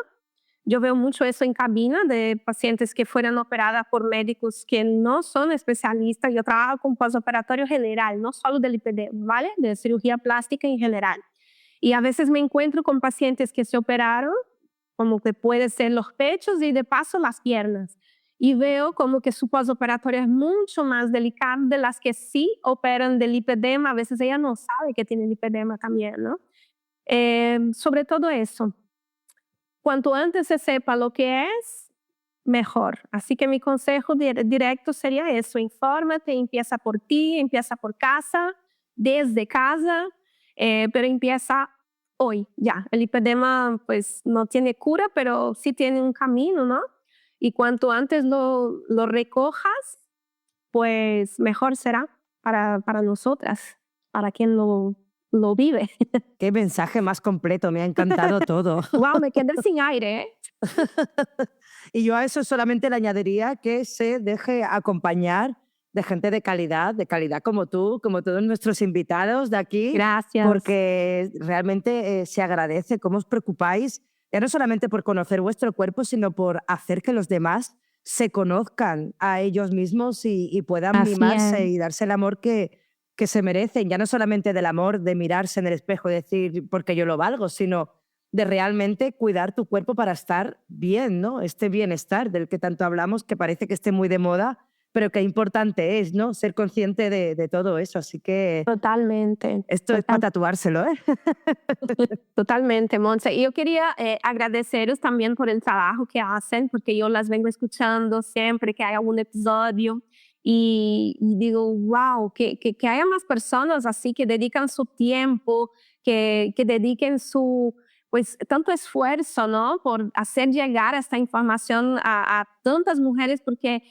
Yo veo mucho eso en cabina de pacientes que fueron operadas por médicos que no son especialistas. Yo trabajo con postoperatorio general, no solo de lipedema, ¿vale? De cirugía plástica en general. Y a veces me encuentro con pacientes que se operaron, como que puede ser los pechos y de paso las piernas. Y veo como que su postoperatorio es mucho más delicado de las que sí operan de lipedema. A veces ella no sabe que tiene lipedema también, ¿no? Sobre todo eso. Cuanto antes se sepa lo que es, mejor. Así que mi consejo directo sería eso: infórmate, empieza por ti, empieza por casa, desde casa, pero empieza hoy, ya. El lipedema pues no tiene cura, pero sí tiene un camino, ¿no? Y cuanto antes lo recojas, pues mejor será para nosotras, para quien lo vive. Qué mensaje más completo, me ha encantado todo. Wow, me quedé sin aire, ¿eh? Y yo a eso solamente le añadiría que se deje acompañar de gente de calidad como tú, como todos nuestros invitados de aquí. Gracias. Porque realmente se agradece cómo os preocupáis, ya no solamente por conocer vuestro cuerpo, sino por hacer que los demás se conozcan a ellos mismos y puedan Así mimarse es. y darse el amor que se merecen, ya no solamente del amor de mirarse en el espejo y decir porque yo lo valgo, sino de realmente cuidar tu cuerpo para estar bien, ¿no? Este bienestar del que tanto hablamos, que parece que esté muy de moda, pero qué importante es, ¿no? Ser consciente de todo eso. Así que Totalmente. esto es para tatuárselo, ¿eh? Totalmente, Montse. Y yo quería agradeceros también por el trabajo que hacen, porque yo las vengo escuchando siempre que hay algún episodio y digo, wow, que haya más personas así que dedican su tiempo, que dediquen su, pues, tanto esfuerzo, ¿no? Por hacer llegar esta información a tantas mujeres, porque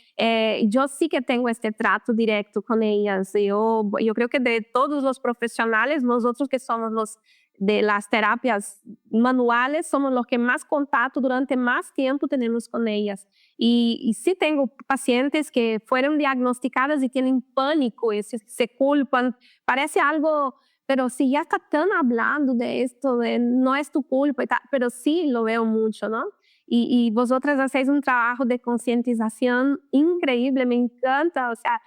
yo sí que tengo este trato directo con ellas. Yo creo que de todos los profesionales, nosotros que somos los de las terapias manuales, somos los que más contacto durante más tiempo tenemos con ellas. Y sí tengo pacientes que fueron diagnosticadas y tienen pánico y se culpan. Parece algo, pero si ya está tan hablando de esto, de no es tu culpa y tal, pero sí lo veo mucho, ¿no? Y vosotras hacéis un trabajo de concientización increíble, me encanta. O sea,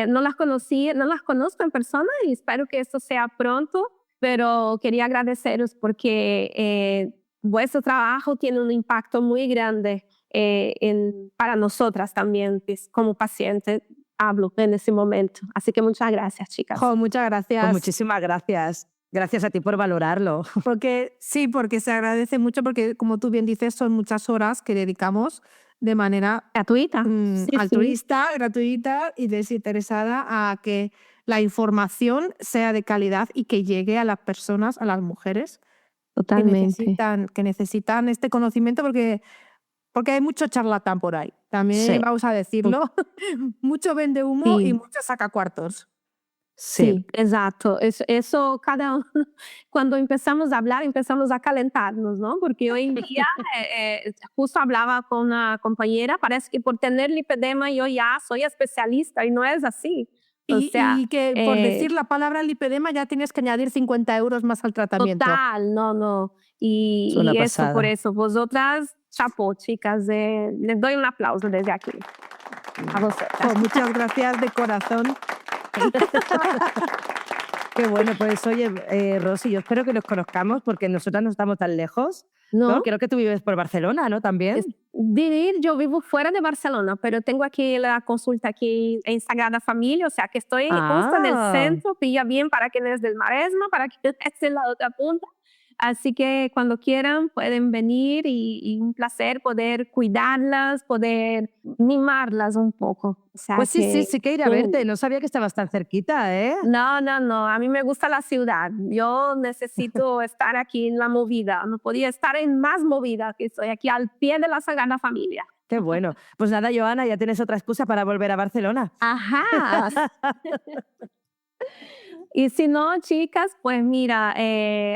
no las conozco en persona y espero que esto sea pronto, pero quería agradeceros porque vuestro trabajo tiene un impacto muy grande para nosotras también, pues, como paciente hablo en ese momento. Así que muchas gracias, chicas. Jo, muchas gracias. Pues muchísimas gracias. Gracias a ti por valorarlo. Porque se agradece mucho porque, como tú bien dices, son muchas horas que dedicamos de manera Gratuita. Sí, altruista, gratuita y desinteresada a que la información sea de calidad y que llegue a las personas, a las mujeres Totalmente. que necesitan este conocimiento porque hay mucho charlatán por ahí. También Sí. vamos a decirlo. Mucho vende humo Sí. y mucho saca cuartos. Sí, exacto. Eso cada uno, cuando empezamos a hablar, empezamos a calentarnos, ¿no? Porque hoy en día, justo hablaba con una compañera, parece que por tener lipedema yo ya soy especialista y no es así. O sea, Y que por decir la palabra lipedema ya tienes que añadir 50 euros más al tratamiento. total, no. Es Y una eso, pasada. por eso, vosotras, chapó, chicas, les doy un aplauso desde aquí. A vosotras. Jo, muchas gracias de corazón. Qué bueno, pues oye, Rosy, yo espero que nos conozcamos porque nosotras no estamos tan lejos, ¿no? ¿No? Creo que tú vives por Barcelona, ¿no? También. Yo vivo fuera de Barcelona, pero tengo aquí la consulta aquí en Sagrada Familia, o sea que estoy justo en el centro, pilla bien para quien es del Maresma, para quien es de la otra punta. Así que cuando quieran pueden venir y un placer poder cuidarlas, poder mimarlas un poco. O sea Pues sí que ir a verte. No sabía que estabas tan cerquita, ¿eh? No. A mí me gusta la ciudad. Yo necesito estar aquí en la movida. No podía estar en más movida, que estoy aquí al pie de la Sagrada Familia. Qué bueno. Pues nada, Joana, ya tienes otra excusa para volver a Barcelona. Ajá. Y si no, chicas, pues mira,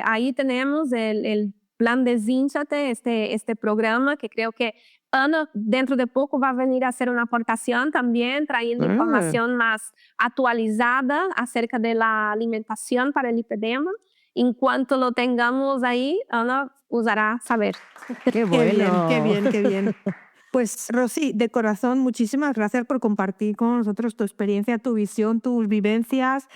ahí tenemos el plan Desínchate, este programa que creo que Ana dentro de poco va a venir a hacer una aportación también, trayendo información más actualizada acerca de la alimentación para el lipedema. En cuanto lo tengamos ahí, Ana os hará saber. Qué bueno. Qué bien. Pues Rosy, de corazón, muchísimas gracias por compartir con nosotros tu experiencia, tu visión, tus vivencias,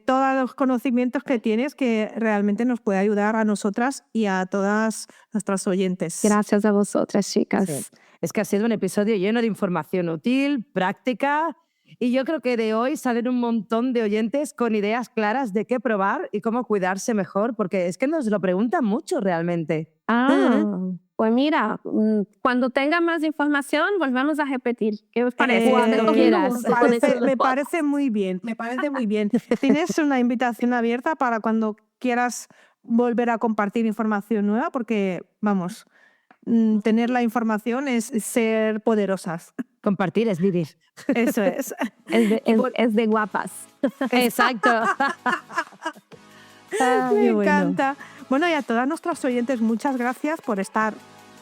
todos los conocimientos que tienes que realmente nos puede ayudar a nosotras y a todas nuestras oyentes. Gracias a vosotras, chicas. Sí. Es que ha sido un episodio lleno de información útil, práctica, y yo creo que de hoy salen un montón de oyentes con ideas claras de qué probar y cómo cuidarse mejor, porque es que nos lo preguntan mucho realmente. Pues mira, cuando tenga más información, volvemos a repetir. ¿Qué os parece? Cuando quieras. Me parece muy bien. Tienes una invitación abierta para cuando quieras volver a compartir información nueva, porque, vamos, tener la información es ser poderosas. Compartir es vivir. Eso es. Es de guapas. Exacto. Me encanta. Bueno, y a todas nuestras oyentes, muchas gracias por estar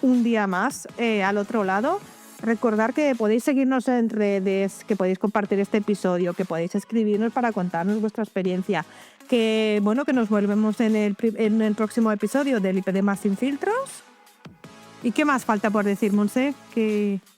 un día más al otro lado. Recordar que podéis seguirnos en redes, que podéis compartir este episodio, que podéis escribirnos para contarnos vuestra experiencia. Que nos volvemos en el próximo episodio del Lipedema sin filtros. ¿Y qué más falta por decir, Monse?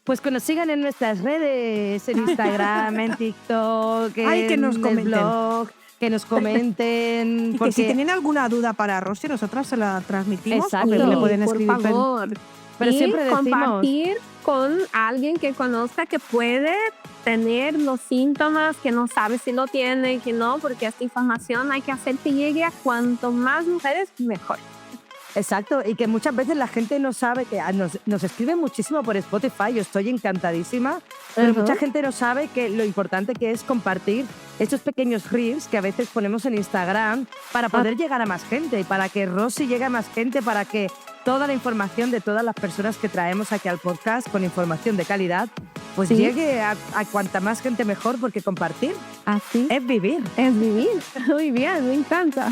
Pues que nos sigan en nuestras redes, en Instagram, en TikTok, que nos en comenten. el blog. Que nos comenten. Y que si tienen alguna duda para Rosy, nosotras se la transmitimos. Exacto. Porque le pueden por escribir. favor. Pero y siempre decimos, compartir con alguien que conozca que puede tener los síntomas, que no sabe si lo tiene, que no, porque esta información hay que hacer que llegue a cuanto más mujeres, mejor. Exacto, y que muchas veces la gente no sabe que nos escriben muchísimo por Spotify, yo estoy encantadísima, pero mucha gente no sabe que lo importante que es compartir estos pequeños reels que a veces ponemos en Instagram para poder llegar a más gente y para que Rosy llegue a más gente, para que toda la información de todas las personas que traemos aquí al podcast con información de calidad, pues llegue a cuanta más gente mejor, porque compartir es vivir. Es vivir. Muy bien, me encanta.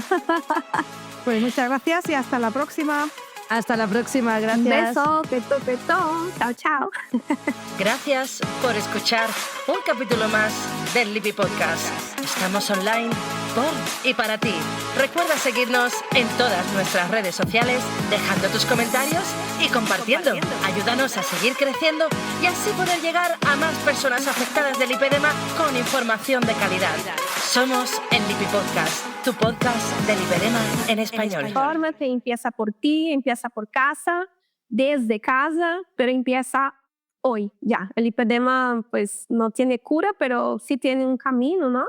Pues muchas gracias y hasta la próxima. Hasta la próxima, gracias. Un beso, peto. Chao, chao. Gracias por escuchar un capítulo más del Lipi Podcast. Estamos online por y para ti. Recuerda seguirnos en todas nuestras redes sociales, dejando tus comentarios y compartiendo. Ayúdanos a seguir creciendo y así poder llegar a más personas afectadas del lipedema con información de calidad. Somos el Lipi Podcast, tu podcast del lipedema en español. Fórmate, empieza por ti, empieza por casa, desde casa, pero empieza hoy ya. El lipedema pues no tiene cura, pero sí tiene un camino, ¿no?